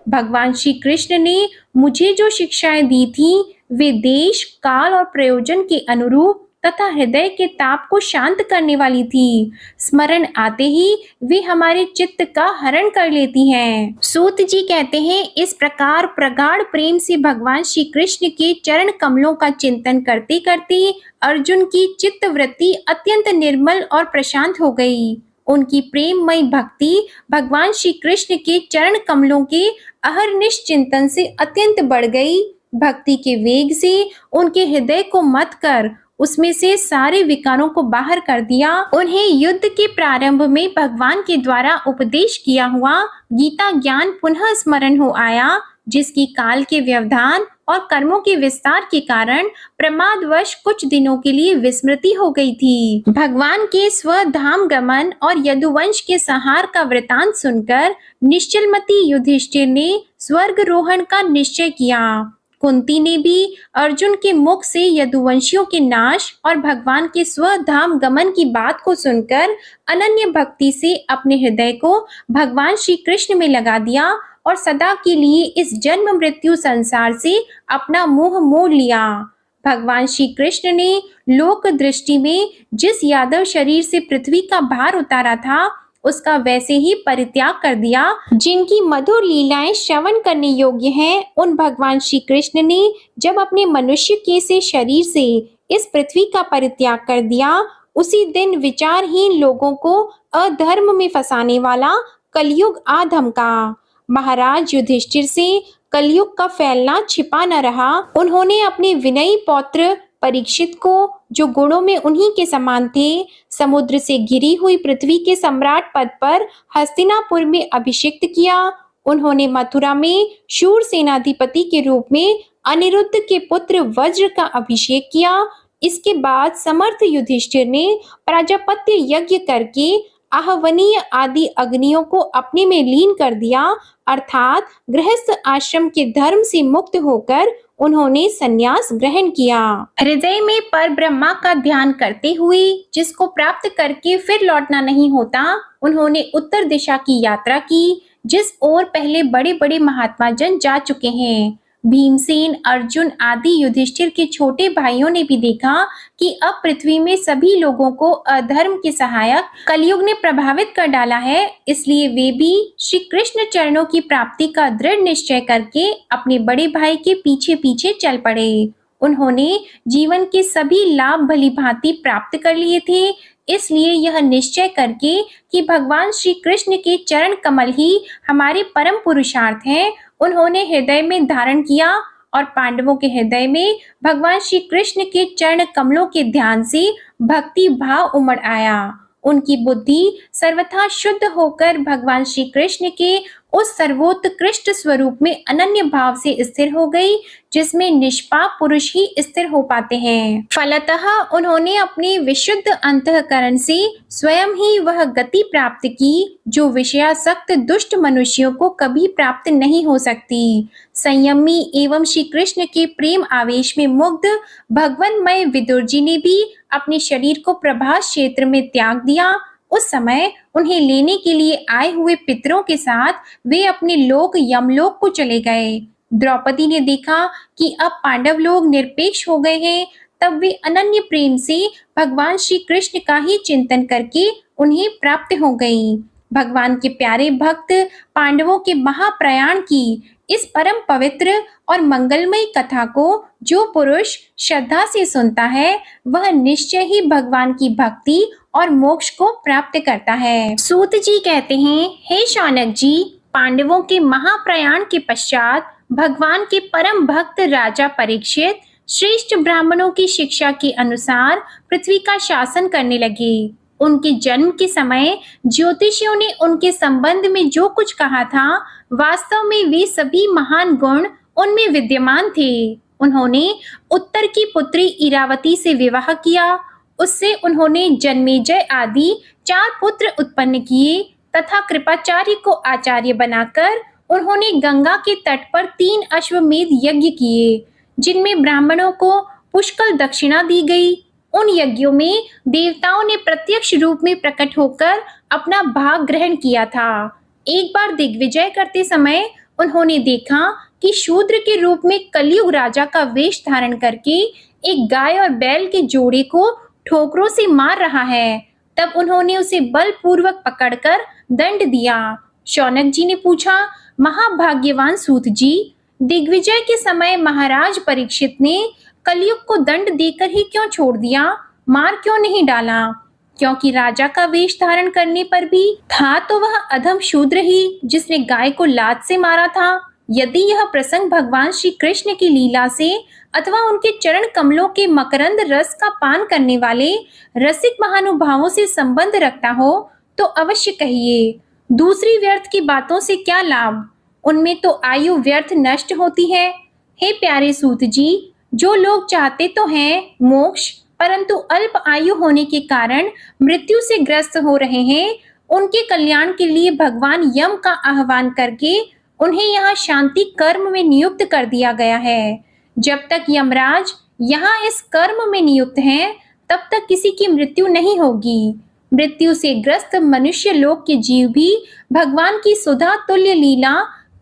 भगवान श्री कृष्ण ने मुझे जो शिक्षाएं दी थी, वे देश, काल और प्रयोजन के अनुरूप तथा हृदय के ताप को शांत करने वाली थी। स्मरण आते ही वे हमारे चित्त का हरण कर लेती हैं। सूत जी कहते हैं, इस प्रकार प्रगाढ़ प्रेम से भगवान श्री कृष्ण के चरण कमलों का चिंतन करते करते अर्जुन की चित्त वृत्ति अत्यंत निर्मल और प्रशांत हो गई। उनकी प्रेममयी भक्ति भगवान श्री कृष्ण के चरण कमलों के अहर्निश चिंतन से अत्यंत बढ़ गई। भक्ति के वेग से उनके हृदय को मत कर उसमें से सारे विकारों को बाहर कर दिया। उन्हें युद्ध के प्रारंभ में भगवान के द्वारा उपदेश किया हुआ गीता ज्ञान पुनः स्मरण हो आया, जिसकी काल के व्यवधान और कर्मों के विस्तार के कारण प्रमादवश कुछ दिनों के लिए विस्मृति हो गई थी। भगवान के स्वधाम गमन और यदुवंश के संहार का वृतांत सुनकर निश्चलमती युधिष्ठिर ने स्वर्गरोहण का निश्चय किया। कुंती ने भी अर्जुन के मुख से यदुवंशियों के नाश और भगवान के स्वधाम गमन की बात को सुनकर अनन्य भक्ति से अपने हृदय को भगवान श्री कृष्ण में लगा दिया और सदा के लिए इस जन्म मृत्यु संसार से अपना मुंह मोड़ लिया। भगवान श्री कृष्ण ने लोक दृष्टि में जिस यादव शरीर से पृथ्वी का भार उतारा था, उसका वैसे ही परित्याग कर दिया। जिनकी मधुर लीलाएं श्रवण करने योग्य हैं, उन भगवान श्री कृष्ण ने जब अपने मनुष्य के से शरीर से इस पृथ्वी का परित्याग कर दिया, उसी दिन विचारहीन लोगों को अधर्म में फंसाने वाला कलयुग आ धमका। महाराज युधिष्ठिर से कलयुग का फैलना छिपा न रहा। उन्होंने अपने विनयी पौत्र परीक्षित को, जो गुणों में उन्हीं के समान थे, समुद्र से घिरी हुई पृथ्वी के सम्राट पद पर हस्तिनापुर में अभिषिक्त किया। उन्होंने मथुरा में शूर सेनाधिपति के रूप में अनिरुद्ध के पुत्र वज्र का अभिषेक किया। इसके बाद समर्थ युधिष्ठिर ने प्राजापत्य यज्ञ करके आहवनीय आदि अग्नियों को अपने में लीन कर दिया, अर्थात गृहस्थ आश्रम के धर्म से मुक्त होकर उन्होंने संन्यास ग्रहण किया। हृदय में पर ब्रह्मा का ध्यान करते हुए, जिसको प्राप्त करके फिर लौटना नहीं होता, उन्होंने उत्तर दिशा की यात्रा की, जिस ओर पहले बड़े बड़े महात्मा जन जा चुके हैं। भीमसेन, अर्जुन आदि युधिष्ठिर के छोटे भाइयों ने भी देखा कि अब पृथ्वी में सभी लोगों को अधर्म के सहायक कलयुग ने प्रभावित कर डाला है, इसलिए वे भी श्री कृष्ण चरणों की प्राप्ति का दृढ़ निश्चय करके अपने बड़े भाई के पीछे पीछे चल पड़े। उन्होंने जीवन के सभी लाभ भली भांति प्राप्त कर लिए थे, इसलिए यह निश्चय करके कि भगवान श्री कृष्ण के चरण कमल ही हमारे परम पुरुषार्थ हैं, उन्होंने हृदय में धारण किया और पांडवों के हृदय में भगवान श्री कृष्ण के चरण कमलों के ध्यान से भक्ति भाव उमड़ आया। उनकी बुद्धि सर्वथा शुद्ध होकर भगवान श्री कृष्ण के उस सर्वोत्कृष्ट स्वरूप में अनन्य भाव से स्थिर हो गई, जिसमें निष्पाप पुरुष ही स्थिर हो पाते हैं। फलतः उन्होंने अपने विशुद्ध अंतःकरण से स्वयं ही वह गति प्राप्त की, जो विषयासक्त दुष्ट मनुष्यों को कभी प्राप्त नहीं हो सकती। संयमी एवं श्री कृष्ण के प्रेम आवेश में मुग्ध भगवन्मय विदुर जी ने भी अपने शरीर को प्रभास क्षेत्र में त्याग दिया। उस समय उन्हें लेने के लिए आए हुए पितरों के साथ वे अपने लोक यमलोक को चले गए। द्रौपदी ने देखा कि अब पांडव लोग निरपेक्ष हो गए हैं, तब वे अनन्य प्रेम से भगवान श्री कृष्ण का ही चिंतन करके उन्हें प्राप्त हो गई। भगवान के प्यारे भक्त पांडवों के महाप्रयाण की इस परम पवित्र और मंगलमय कथा को जो पुरुष श्रद्धा से सुनता है, वह निश्चय ही भगवान की भक्ति और मोक्ष को प्राप्त करता है। सूत जी कहते हैं, हे शौनक जी, पांडवों के महाप्रयाण के पश्चात भगवान के परम भक्त राजा परीक्षित श्रेष्ठ ब्राह्मणों की शिक्षा के अनुसार पृथ्वी का शासन करने लगे। उनके जन्म के समय ज्योतिषियों ने उनके संबंध में जो कुछ कहा था, वास्तव में वे सभी महान गुण उनमें विद्यमान थे। उन्होंने उत्तर की पुत्री इरावती से विवाह किया। उससे उन्होंने जन्मेजय आदि 4 पुत्र उत्पन्न किए तथा कृपाचार्य को आचार्य बनाकर उन्होंने गंगा के तट पर 3 अश्वमेध यज्ञ किए, जिनमें ब्राह्मणों को पुष्कल दक्षिणा दी गई। उन यज्ञों में देवताओं ने प्रत्यक्ष रूप में प्रकट होकर अपना भाग ग्रहण किया था। एक बार दिग्विजय करते समय उन्होंने देखा कि शूद्र के रूप में कलयुग राजा का वेश धारण करके एक गाय और बैल के जोड़े को ठोकरों से मार रहा है। तब उन्होंने उसे बलपूर्वक पकड़कर दंड दिया। शौनक जी ने पूछा, महाभाग्यवान सूत जी, दिग्विजय के समय महाराज परीक्षित ने कलयुग को दंड देकर ही क्यों छोड़ दिया, मार क्यों नहीं डाला? क्योंकि राजा का वेश धारण करने पर भी था तो वह अधम शूद्र ही, जिसने गाय को लात से मारा था। यदि यह प्रसंग भगवान श्री कृष्ण की लीला से अथवा उनके चरण कमलों के मकरंद रस का पान करने वाले रसिक महानुभावों से संबंध रखता हो तो अवश्य कहिए। दूसरी व्यर्थ की बातों से क्या लाभ, उनमें तो आयु व्यर्थ नष्ट होती है। हे प्यारे सूत जी, जो लोग चाहते तो हैं मोक्ष, परंतु अल्प आयु होने के कारण मृत्यु से ग्रस्त हो रहे हैं, उनके कल्याण के लिए भगवान यम का आह्वान करके उन्हें यहाँ शांति कर्म में नियुक्त कर दिया गया है। जब तक यमराज यहाँ इस कर्म में नियुक्त हैं, तब तक किसी की मृत्यु नहीं होगी। मृत्यु से ग्रस्त मनुष्य लोक के जीव भी भगवान की सुधा तुल्य लीला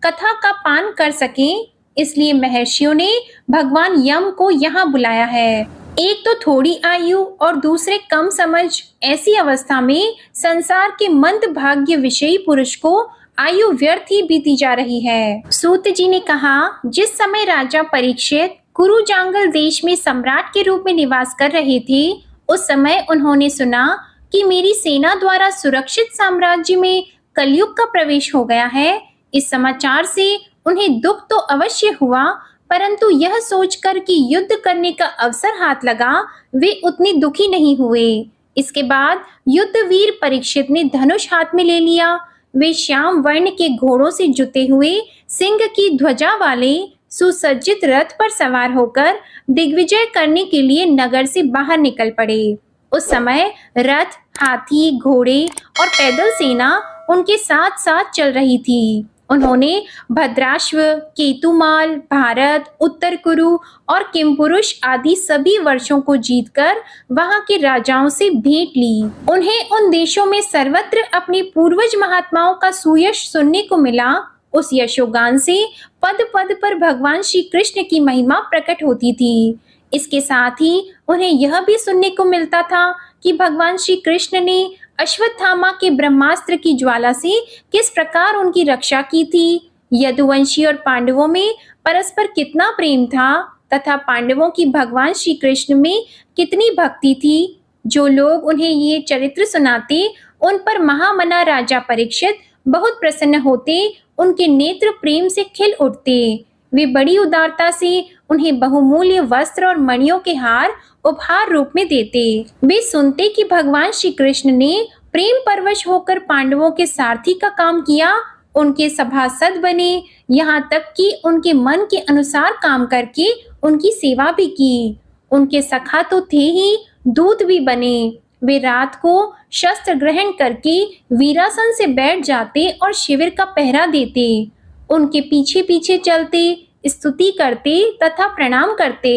कथा का पान कर सकें, इसलिए महर्षियों ने भगवान यम को यहाँ बुलाया है। एक तो थोड़ी आयु और दूसरे कम समझ, ऐसी अवस्था में संसार के मंद भाग्य विषयी पुरुष को आयु व्यर्थ ही बीती जा रही है। सूत जी ने कहा, जिस समय राजा परीक्षित कुरु जांगल देश में सम्राट के रूप में निवास कर रहे थे, उस समय उन्होंने सुना कि मेरी सेना द्वारा सुरक्षित साम्राज्य में कलयुग का प्रवेश हो गया है। इस समाचार से उन्हें दुख तो अवश्य हुआ, परंतु यह सोचकर कि युद्ध करने का अवसर हाथ लगा, वे उतने दुखी नहीं हुए। इसके बाद युद्धवीर परीक्षित ने धनुष हाथ में ले लिया। वे श्याम वर्ण के घोड़ों से जुते हुए सिंह की ध्वजा वाले सुसज्जित रथ पर सवार होकर दिग्विजय करने के लिए नगर से बाहर निकल पड़े। उस समय रथ, हाथी, घोड़े और पैदल सेना उनके साथ साथ चल रही थी। उन्होंने भद्राश्व, केतुमाल, भारत, उत्तर कुरु और किमपुरुष आदि सभी वर्षों को जीतकर वहां के राजाओं से भेंट ली। उन्हें उन देशों में सर्वत्र अपने पूर्वज महात्माओं का सुयश सुनने को मिला। उस यशोगान से पद पद पर भगवान श्री कृष्ण की महिमा प्रकट होती थी। इसके साथ ही उन्हें यह भी सुनने को मिलता था कि भगवान श्री कृष्ण ने अश्वत्थामा के ब्रह्मास्त्र की ज्वाला से किस प्रकार उनकी रक्षा की थी। यदुवंशी और पांडवों में परस्पर कितना प्रेम था तथा पांडवों की भगवान श्री कृष्ण में कितनी भक्ति थी। जो लोग उन्हें ये चरित्र सुनाते उन पर महामना राजा परीक्षित बहुत प्रसन्न होते, उनके नेत्र प्रेम से खिल उठते। वे बड़ी उदारता से उन्हें बहुमूल्य वस्त्र और मणियों के हार उपहार रूप में देते। वे सुनते कि भगवान श्री कृष्ण ने प्रेम परवश होकर पांडवों के सारथी का काम किया, उनके सभासद बने, यहाँ तक कि उनके मन के अनुसार काम करके उनकी सेवा भी की। उनके सखा तो थे ही, दूत भी बने। वे रात को शस्त्र ग्रहण करके वीरासन से बैठ जाते और शिविर का पहरा देते। उनके पीछे पीछे चलते, स्तुति करते तथा प्रणाम करते।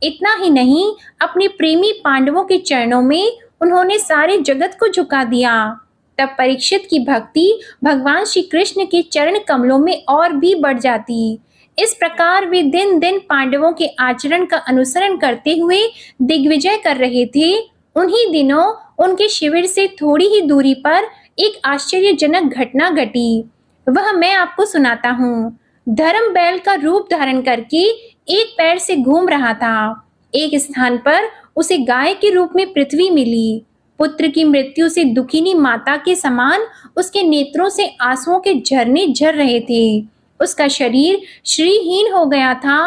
इतना ही नहीं, अपने प्रेमी पांडवों के चरणों में उन्होंने सारे जगत को झुका दिया। तब परीक्षित की भक्ति भगवान श्री कृष्ण के चरण कमलों में और भी बढ़ जाती। इस प्रकार वे दिन दिन पांडवों के आचरण का अनुसरण करते हुए दिग्विजय कर रहे थे। उन्हीं दिनों उनके शिविर से थोड़ी ही दूरी पर एक आश्चर्यजनक घटना घटी। वह मैं आपको सुनाता हूँ। धर्म बैल का रूप धारण करके एक पैर से घूम रहा था। एक स्थान पर उसे गाय के रूप में पृथ्वी मिली। पुत्र की मृत्यु से दुखिनी माता के समान उसके नेत्रों से आंसुओं के झरने झर रहे थे। उसका शरीर श्रीहीन हो गया था।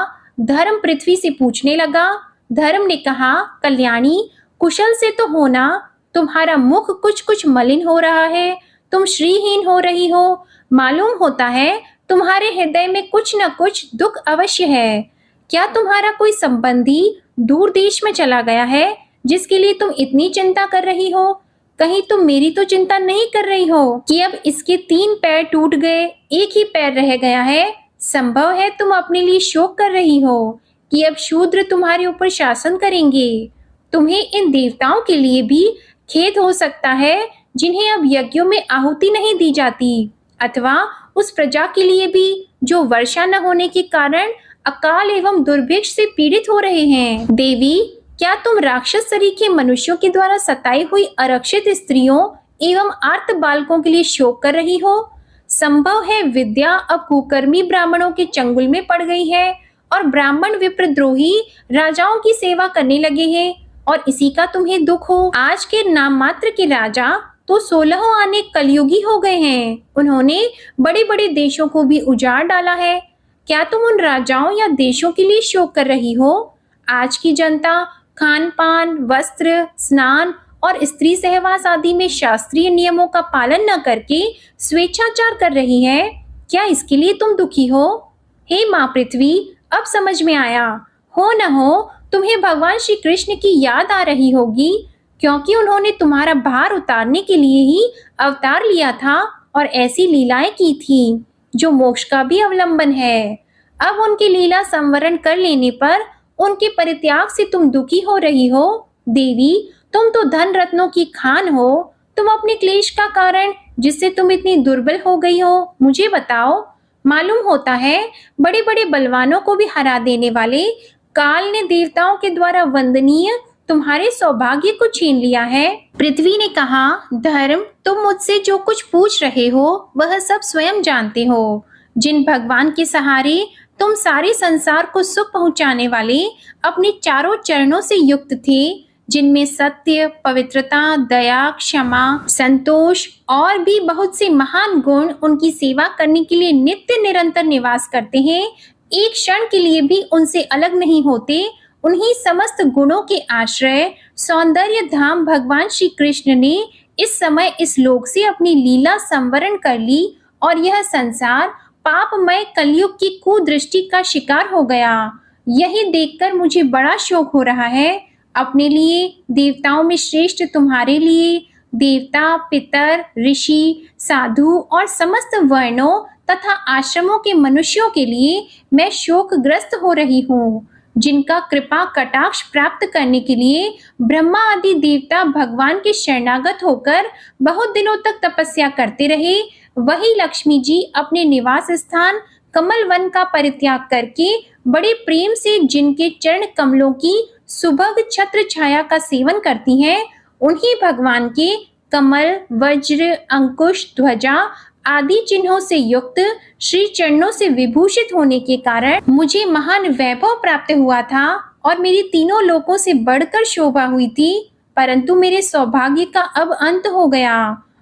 धर्म पृथ्वी से पूछने लगा। धर्म ने कहा, कल्याणी, कुशल से तो होना, तुम्हारा मुख कुछ कुछ मलिन हो रहा है, तुम श्रीहीन हो रही हो। मालूम होता है तुम्हारे हृदय में कुछ न कुछ दुख अवश्य है। क्या तुम्हारा कोई संबंधी दूर देश में चला गया है जिसके लिए तुम इतनी चिंता कर रही हो? कहीं तुम मेरी तो चिंता नहीं कर रही हो कि अब इसके 3 पैर टूट गए, एक ही पैर रह गया है? संभव है तुम अपने लिए शोक कर रही हो कि अब शूद्र तुम्हारे ऊपर शासन करेंगे। तुम्हें इन देवताओं के लिए भी खेद हो सकता है जिन्हें अब यज्ञों में आहुति नहीं दी जाती, अथवा उस प्रजा के लिए भी जो वर्षा न होने के कारण अकाल एवं दुर्भिक्ष से पीड़ित हो रहे हैं। देवी, क्या तुम राक्षस सरीखे मनुष्यों के द्वारा सताई हुई आरक्षित स्त्रियों एवं आर्त बालकों के लिए शोक कर रही हो? संभव है विद्या अब कुकर्मी ब्राह्मणों के चंगुल में पड़ गई है और ब्राह्मण विप्रद्रोही राजाओं की सेवा करने लगे हैं और इसी का तुम्हें दुख हो। आज के नाम मात्र के राजा तो 16 आने कलयुगी हो गए हैं। उन्होंने बड़े बड़े देशों को भी उजाड़ डाला है। क्या तुम उन राजाओं या देशों के लिए शोक कर रही हो? आज की जनता खान पान, वस्त्र, स्नान और स्त्री सहवास आदि में शास्त्रीय नियमों का पालन न करके स्वेच्छाचार कर रही है। क्या इसके लिए तुम दुखी हो? हे माँ पृथ्वी, अब समझ में आया। हो न हो तुम्हें भगवान श्री कृष्ण की याद आ रही होगी, क्योंकि उन्होंने तुम्हारा भार उतारने के लिए ही अवतार लिया था और ऐसी लीलाएं की थी जो मोक्ष का भी अवलंबन है। अब उनकी लीला संवरण कर लेने पर उनके परित्याग से तुम दुखी हो रही हो। देवी, तुम तो धन रत्नों की खान हो। तुम अपने क्लेश का कारण जिससे तुम इतनी दुर्बल हो गई हो मुझे बताओ। मालूम होता है बड़े बड़े बलवानों को भी हरा देने वाले काल ने देवताओं के द्वारा वंदनीय तुम्हारे सौभाग्य को छीन लिया है। पृथ्वी ने कहा, धर्म, तुम मुझसे जो कुछ पूछ रहे हो वह सब स्वयं जानते हो। जिन भगवान के सहारे तुम सारे संसार को सुख पहुंचाने वाले अपने चारों चरणों से युक्त थे, जिनमें सत्य, पवित्रता, दया, क्षमा, संतोष और भी बहुत से महान गुण उनकी सेवा करने के लिए नित्य निरंतर निवास करते हैं, एक क्षण के लिए भी उनसे अलग नहीं होते, उन्हीं समस्त गुणों के आश्रय सौंदर्य धाम भगवान श्री कृष्ण ने इस समय इस लोक से अपनी लीला संवरण कर ली और यह संसार पापमय कलयुग की कुदृष्टि का शिकार हो गया। यही देखकर मुझे बड़ा शोक हो रहा है। अपने लिए, देवताओं में श्रेष्ठ तुम्हारे लिए, देवता, पितर, ऋषि, साधु और समस्त वर्णों तथा आश्रमों के मनुष्यों के लिए मैं शोकग्रस्त हो रही हूँ, जिनका कृपा कटाक्ष प्राप्त करने के लिए ब्रह्मा आदि देवता भगवान के शरणागत होकर बहुत दिनों तक तपस्या करते रहे। वही लक्ष्मी जी अपने निवास स्थान कमल वन का परित्याग करके बड़े प्रेम से जिनके चरण कमलों की सुभग छत्र छाया का सेवन करती हैं, उन्हीं भगवान के कमल, वज्र, अंकुश, ध्वजा आदि चिन्हों से युक्त श्री चरणों से विभूषित होने के कारण मुझे महान वैभव प्राप्त हुआ था और मेरी तीनों लोकों से बढ़कर शोभा हुई थी, परंतु मेरे सौभाग्य का अब अंत हो गया।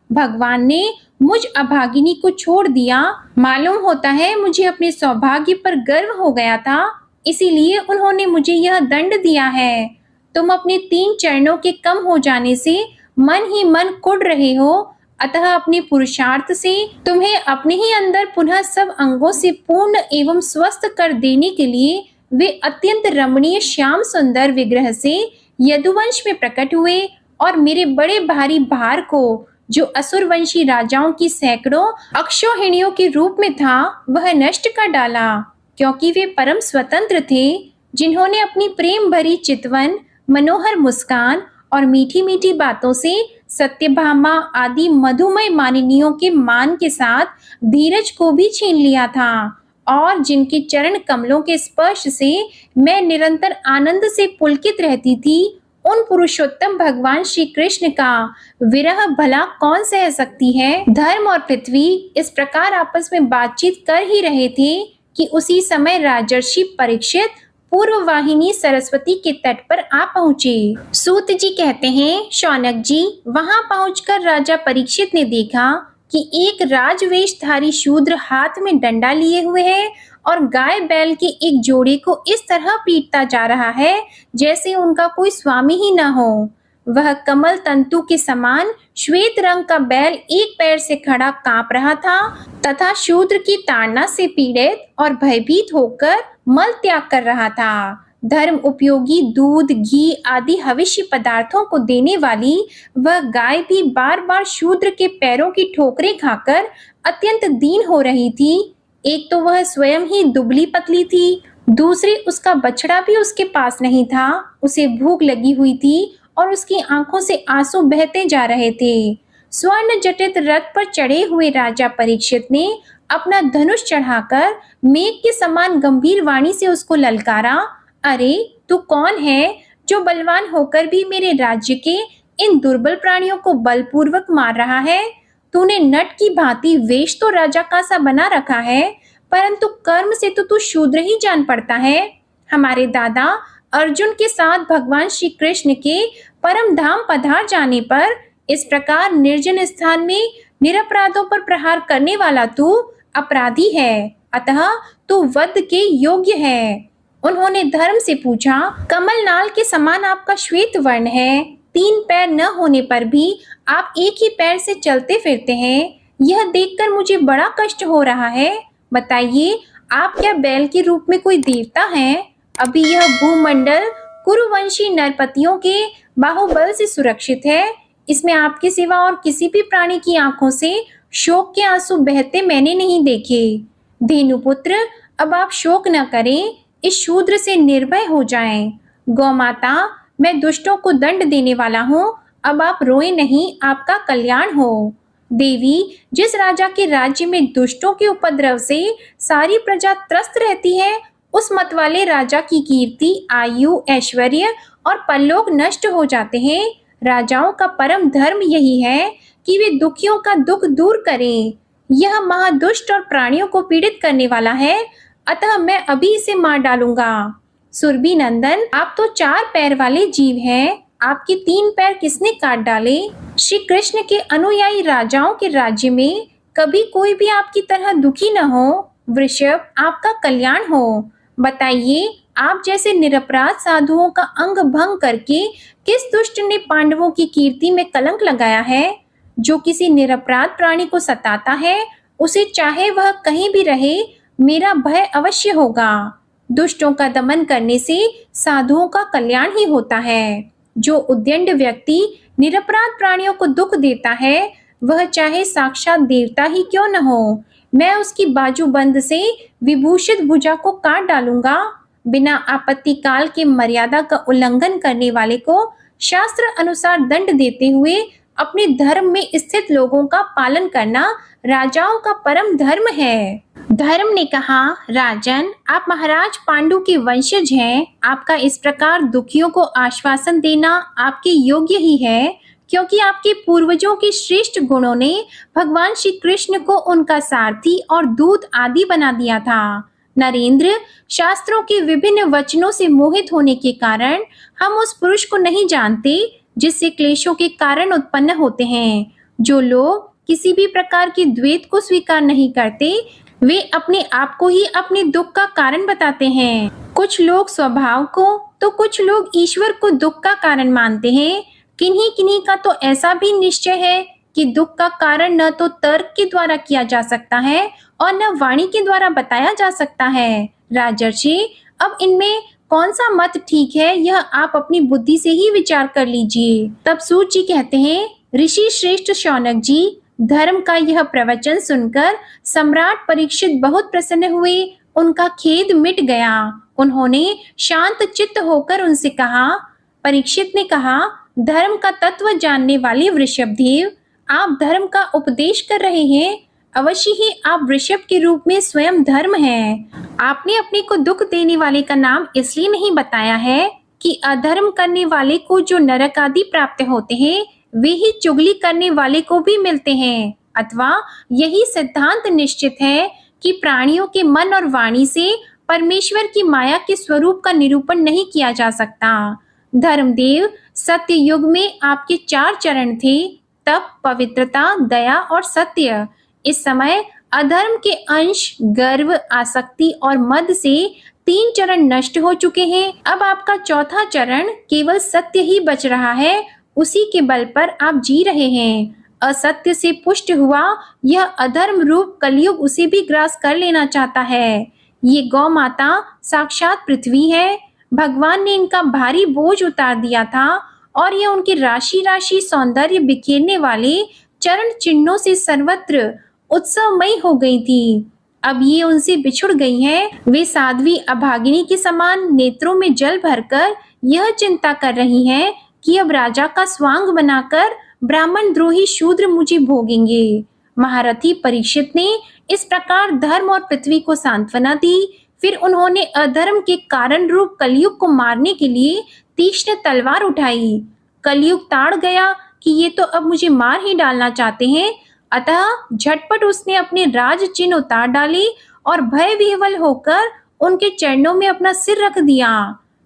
भगवान ने मुझ अभागिनी को छोड़ दिया। मालूम होता है मुझे अपने सौभाग्य पर गर्व हो गया था, इसीलिए उन्होंने मुझे यह दंड दिया है। तुम अपने 3 चरणों के कम हो जाने से मन ही मन कुढ़ रहे हो, अतः अपने पुरुषार्थ से तुम्हें अपने ही अंदर पुनः सब अंगों से पूर्ण एवं स्वस्थ कर देने के लिए वे अत्यंत रमणीय श्याम सुंदर विग्रह से यदुवंश में प्रकट हुए और मेरे बड़े भारी भार को, जो असुरवंशी राजाओं की सैकड़ों अक्षौहिणियों के रूप में था, वह नष्ट कर डाला, क्योंकि वे परम स्वतंत्र थे, जिन्होंने अपनी प्रेम भरी चितवन, मनोहर मुस्कान और मीठी मीठी बातों से सत्यभामा आदि मधुमय मानिनियों के मान के साथ धीरज को भी छीन लिया था, और जिनके चरण कमलों के स्पर्श से मैं निरंतर आनंद से पुलकित रहती थी, उन पुरुषोत्तम भगवान श्री कृष्ण का विरह भला कौन सह सकती है। धर्म और पृथ्वी इस प्रकार आपस में बातचीत कर ही रहे थे कि उसी समय राजर्षि परीक्षित पूर्व वाहिनी सरस्वती के तट पर आ पहुंचे। सूत जी कहते हैं, शौनक जी, वहां पहुंचकर राजा परीक्षित ने देखा कि एक राजवेशधारी शूद्र हाथ में डंडा लिए हुए है और गाय बैल के एक जोड़े को इस तरह पीटता जा रहा है जैसे उनका कोई स्वामी ही न हो। वह कमल तंतु के समान श्वेत रंग का बैल एक पैर से खड़ा कांप रहा था तथा शूद्र की ताड़ना से पीड़ित और भयभीत होकर मल त्याग कर रहा था। धर्म उपयोगी दूध, घी आदि हविष्य पदार्थों को देने वाली वह गाय भी बार बार शूद्र के पैरों की ठोकरें खाकर अत्यंत दीन हो रही थी। एक तो वह स्वयं ही दुबली पतली थी, दूसरी उसका बछड़ा भी उसके पास नहीं था। उसे भूख लगी हुई थी और उसकी आंखों से आंसू बहते जा रहे थे। स्वर्ण जटित रथ पर चढ़े हुए राजा परीक्षित ने अपना धनुष चढ़ाकर मेघ के समान गंभीर वाणी से उसको ललकारा, अरे तू कौन है जो बलवान होकर भी मेरे राज्य के इन दुर्बल प्राणियों को बलपूर्वक मार रहा है। तूने नट की भांति वेश तो राजा का सा बना रखा है, परंतु कर्म से तो तू शूद्र ही जान पड़ता है। हमारे दादा अर्जुन के साथ भगवान श्री कृष्ण के परम धाम पधार जाने पर इस प्रकार निर्जन स्थान में निरपराधों पर प्रहार करने वाला तू अपराधी है, अतः तू वध के योग्य है। उन्होंने धर्म से पूछा, कमल नाल के समान आपका श्वेत वर्ण है, 3 पैर न होने पर भी आप एक ही पैर से चलते फिरते हैं, यह देखकर मुझे बड़ा कष्ट हो रहा है। बताइए, आप क्या बैल के रूप में कोई देवता हैं? अभी यह भूमंडल कुरुवंशी नरपतियों के बाहुबल से सुरक्षित है, इसमें आपके सिवा और किसी भी प्राणी की आंखों से शोक के आंसू बहते मैंने नहीं देखे। धेनुपुत्र, अब आप शोक न करें, इस शूद्र से निर्भय हो जाएं। गौमाता, मैं दुष्टों को दंड देने वाला हूँ, अब आप रोए नहीं, आपका कल्याण हो। देवी, जिस राजा के राज्य में दुष्टों के उपद्रव से सारी प्रजा त्रस्त रहती है, उस मतवाले राजा की कीर्ति, आयु, ऐश्वर्य और परलोक नष्ट हो जाते हैं। राजाओं का परम धर्म यही है कि वे दुखियों का दुख दूर करें। यह महादुष्ट और प्राणियों को पीड़ित करने वाला है, अतः मैं अभी इसे मार डालूंगा। सुरभि नंदन, आप तो 4 पैर वाले जीव हैं, आपके 3 पैर किसने काट डाले? श्री कृष्ण के अनुयायी राजाओं के राज्य में कभी कोई भी आपकी तरह दुखी न हो। वृषभ, आपका कल्याण हो। बताइए, आप जैसे निरपराध साधुओं का अंग भंग करके किस दुष्ट ने पांडवों की कीर्ति में कलंक लगाया है? जो किसी निरपराध प्राणी को सताता है, उसे चाहे वह कहीं भी रहे, मेरा भय अवश्य होगा। दुष्टों का दमन करने से साधुओं का कल्याण ही होता है। जो उद्दंड व्यक्ति निरपराध प्राणियों को दुख देता है, वह चाहे साक्षात देवता ही क्यों न हो, मैं उसकी बाजूबंद से विभूषित भुजा को काट डालूंगा। बिना आपत्ति काल के मर्यादा का उल्लंघन करने वाले को शास्त्र अनुसार दंड देते हुए अपने धर्म में स्थित लोगों का पालन करना राजाओं का परम धर्म है। धर्म ने कहा, राजन, आप महाराज पांडु के वंशज हैं। आपका इस प्रकार दुखियों को आश्वासन देना आपके योग्य ही है, क्योंकि आपके पूर्वजों के श्रेष्ठ गुणों ने भगवान श्री कृष्ण को उनका सारथी और दूत आदि बना दिया था। नरेंद्र, शास्त्रों के विभिन्न वचनों से मोहित होने के कारण हम उस पुरुष को नहीं जानते जिससे क्लेशों के कारण उत्पन्न होते हैं। जो लोग किसी भी प्रकार की द्वैत को स्वीकार नहीं करते, वे अपने आप को ही अपने दुख का कारण बताते हैं। कुछ लोग स्वभाव को तो कुछ लोग ईश्वर को दुख का कारण मानते हैं। किन्हीं किन्हीं का तो ऐसा भी निश्चय है कि दुख का कारण न तो तर्क के द्वारा किया जा सकता है और न वाणी के द्वारा बताया जा सकता है। राजर्षि, अब इनमें कौन सा मत ठीक है, यह आप अपनी बुद्धि से ही विचार कर लीजिए। तब सूत जी कहते हैं, ऋषि श्रेष्ठ शौनक जी, धर्म का यह प्रवचन सुनकर सम्राट परीक्षित बहुत प्रसन्न हुए। उनका खेद मिट गया। उन्होंने शांत चित्त होकर उनसे कहा। परीक्षित ने कहा, धर्म का तत्व जानने वाले वृषभदेव, आप धर्म का उपदेश कर रहे हैं। अवश्य ही आप वृषभ के रूप में स्वयं धर्म हैं। आपने अपने को दुख देने वाले का नाम इसलिए नहीं बताया है कि अधर्म करने वाले को जो नरक आदि प्राप्त होते हैं, वे ही चुगली करने वाले को भी मिलते हैं। अथवा यही सिद्धांत निश्चित है कि प्राणियों के मन और वाणी से परमेश्वर की माया के स्वरूप का निरूपण नहीं किया जा सकता। धर्मदेव, सत्य युग में आपके 4 चरण थे, तप, पवित्रता, दया और सत्य। इस समय अधर्म के अंश, गर्व, आसक्ति और मद से 3 चरण नष्ट हो चुके हैं। अब आपका 4था चरण केवल सत्य ही बच रहा है। उसी के बल पर आप जी रहे हैं। असत्य से पुष्ट हुआ यह अधर्म रूप कलयुग उसे भी ग्रास कर लेना चाहता है। ये गौ माता साक्षात पृथ्वी है। भगवान ने इनका भारी बोझ उतार दिया था और यह उनके राशि राशि सौंदर्य बिखेरने वाले चरण चिन्हों से सर्वत्र उत्सवमयी हो गई थी। अब ये उनसे बिछुड़ गई हैं। वे साध्वी अभागिनी के समान नेत्रों में जल भरकर यह चिंता कर रही हैं कि अब राजा का स्वांग बनाकर ब्राह्मण द्रोही शूद्र मुझे भोगेंगे। महारथी परीक्षित ने इस प्रकार धर्म और पृथ्वी को सांत्वना दी। फिर उन्होंने अधर्म के कारण रूप कलयुग को मारने के लिए तीक्ष्ण तलवार उठाई। कलयुग ताड़ गया कि ये तो अब मुझे मार ही डालना चाहते हैं। अतः झटपट उसने अपने राज चिन्ह उतार डाले और भय विह्वल होकर उनके चरणों में अपना सिर रख दिया।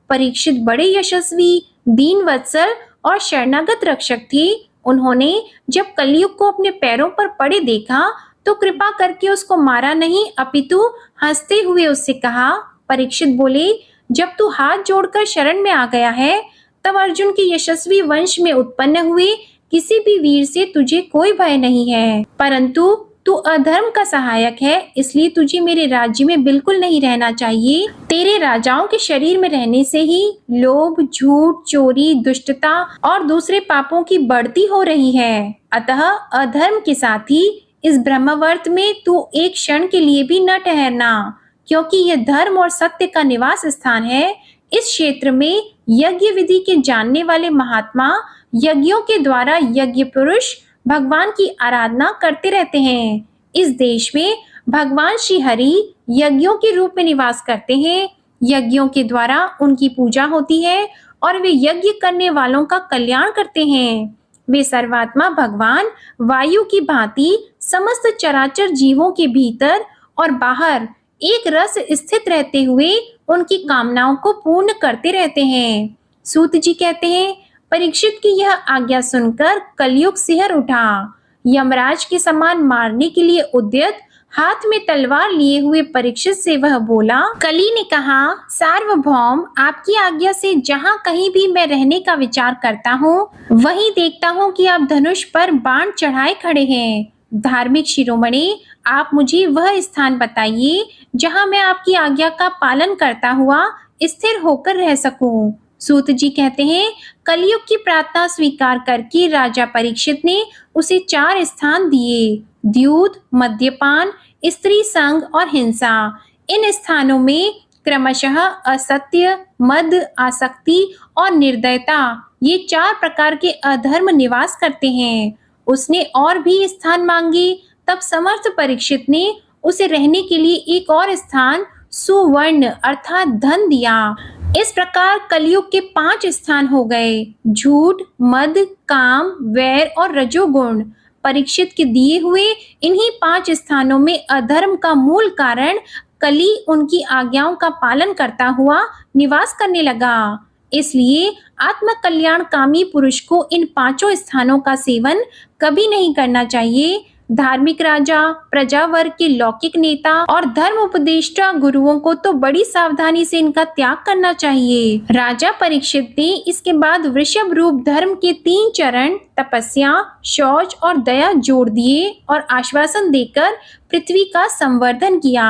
परीक्षित बड़े यशस्वी, दीन वत्सल और शरणागत रक्षक थे। उन्होंने जब कलयुग को अपने पैरों पर पड़े देखा तो कृपा करके उसको मारा नहीं, अपितु हंसते हुए उससे कहा। परीक्षित बोले, जब तू हाथ जोड़कर शरण में आ गया है, तब अर्जुन के यशस्वी वंश में उत्पन्न हुए किसी भी वीर से तुझे कोई भय नहीं है। परंतु तू अधर्म का सहायक है, इसलिए तुझे मेरे राज्य में बिल्कुल नहीं रहना चाहिए। तेरे राजाओं के शरीर में रहने से ही लोभ, झूठ, चोरी, दुष्टता और दूसरे पापों की बढ़ती हो रही है। अतः अधर्म के साथ ही इस ब्रह्मवर्त में तू एक क्षण के लिए भी न ठहरना, क्योंकि यह धर्म और सत्य का निवास स्थान है। इस क्षेत्र में यज्ञ विधि के जानने वाले महात्मा यज्ञों के द्वारा यज्ञ पुरुष भगवान की आराधना करते रहते हैं। इस देश में भगवान श्री हरि यज्ञों के रूप में निवास करते हैं। यज्ञों के द्वारा उनकी पूजा होती है और वे यज्ञ करने वालों का कल्याण करते हैं। वे सर्वात्मा भगवान वायु की भांति समस्त चराचर जीवों के भीतर और बाहर एक रस स्थित रहते हुए उनकी कामनाओं को पूर्ण करते रहते हैं। सूत जी कहते हैं, परीक्षित की यह आज्ञा सुनकर कलयुग सिहर उठा। यमराज के समान मारने के लिए उद्यत हाथ में तलवार लिए हुए परीक्षित से वह बोला। कली ने कहा, सार्वभौम, आपकी आज्ञा से जहाँ कहीं भी मैं रहने का विचार करता हूँ, वहीं देखता हूँ कि आप धनुष पर बाण चढ़ाए खड़े हैं। धार्मिक शिरोमणि, आप मुझे वह स्थान बताइए जहाँ मैं आपकी आज्ञा का पालन करता हुआ स्थिर होकर रह सकूं। सूत जी कहते हैं, कलयुग की प्रार्थना स्वीकार करके राजा परीक्षित ने उसे 4 स्थान दिए: द्यूत, मद्यपान, स्त्री संग और हिंसा। इन स्थानों में क्रमशः असत्य, मद, आसक्ति और निर्दयता, ये 4 प्रकार के अधर्म निवास करते हैं। उसने और भी स्थान मांगे, तब समर्थ परीक्षित ने उसे रहने के लिए एक और स्थान सुवर्ण अर्थात धन दिया। इस प्रकार कलयुग के 5 स्थान हो गए: झूठ, मद, काम, वैर और रजोगुण। परीक्षित के दिए हुए इन्हीं 5 स्थानों में अधर्म का मूल कारण कली उनकी आज्ञाओं का पालन करता हुआ निवास करने लगा। इसलिए आत्म कल्याण कामी पुरुष को इन 5 स्थानों का सेवन कभी नहीं करना चाहिए। धार्मिक राजा, प्रजा वर्ग के लौकिक नेता और धर्म उपदेष्टा गुरुओं को तो बड़ी सावधानी से इनका त्याग करना चाहिए। राजा परीक्षित ने इसके बाद वृषभ रूप धर्म के 3 चरण तपस्या, शौच और दया जोड़ दिए और आश्वासन देकर पृथ्वी का संवर्धन किया।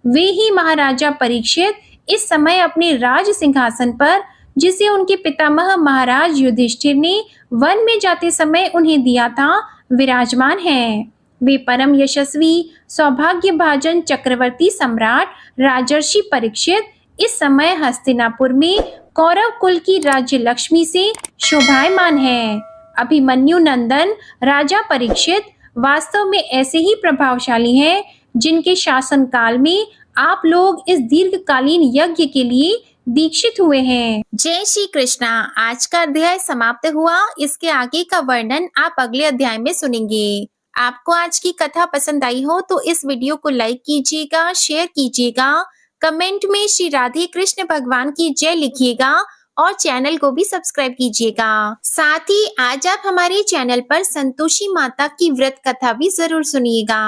वे ही महाराजा परीक्षित इस समय अपने राज सिंहासन पर, जिसे उनके पितामह महाराज युधिष्ठिर ने वन में जाते समय उन्हें दिया था, विराजमान हैं। वे परम यशस्वी, सौभाग्य भाजन चक्रवर्ती सम्राट राजर्षि परीक्षित इस समय हस्तिनापुर में कौरव कुल की राज्य लक्ष्मी से शोभायमान है। अभिमन्यु नंदन राजा परीक्षित वास्तव में ऐसे ही प्रभावशाली हैं, जिनके शासन काल में आप लोग इस दीर्घकालीन यज्ञ के लिए दीक्षित हुए हैं। जय श्री कृष्णा। आज का अध्याय समाप्त हुआ। इसके आगे का वर्णन आप अगले अध्याय में सुनेंगे। आपको आज की कथा पसंद आई हो तो इस वीडियो को लाइक कीजिएगा, शेयर कीजिएगा, कमेंट में श्री राधे कृष्ण भगवान की जय लिखिएगा और चैनल को भी सब्सक्राइब कीजिएगा। साथ ही आज आप हमारे चैनल पर संतोषी माता की व्रत कथा भी जरूर सुनिएगा।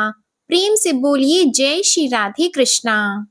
प्रेम से बोलिए जय श्री राधे कृष्णा।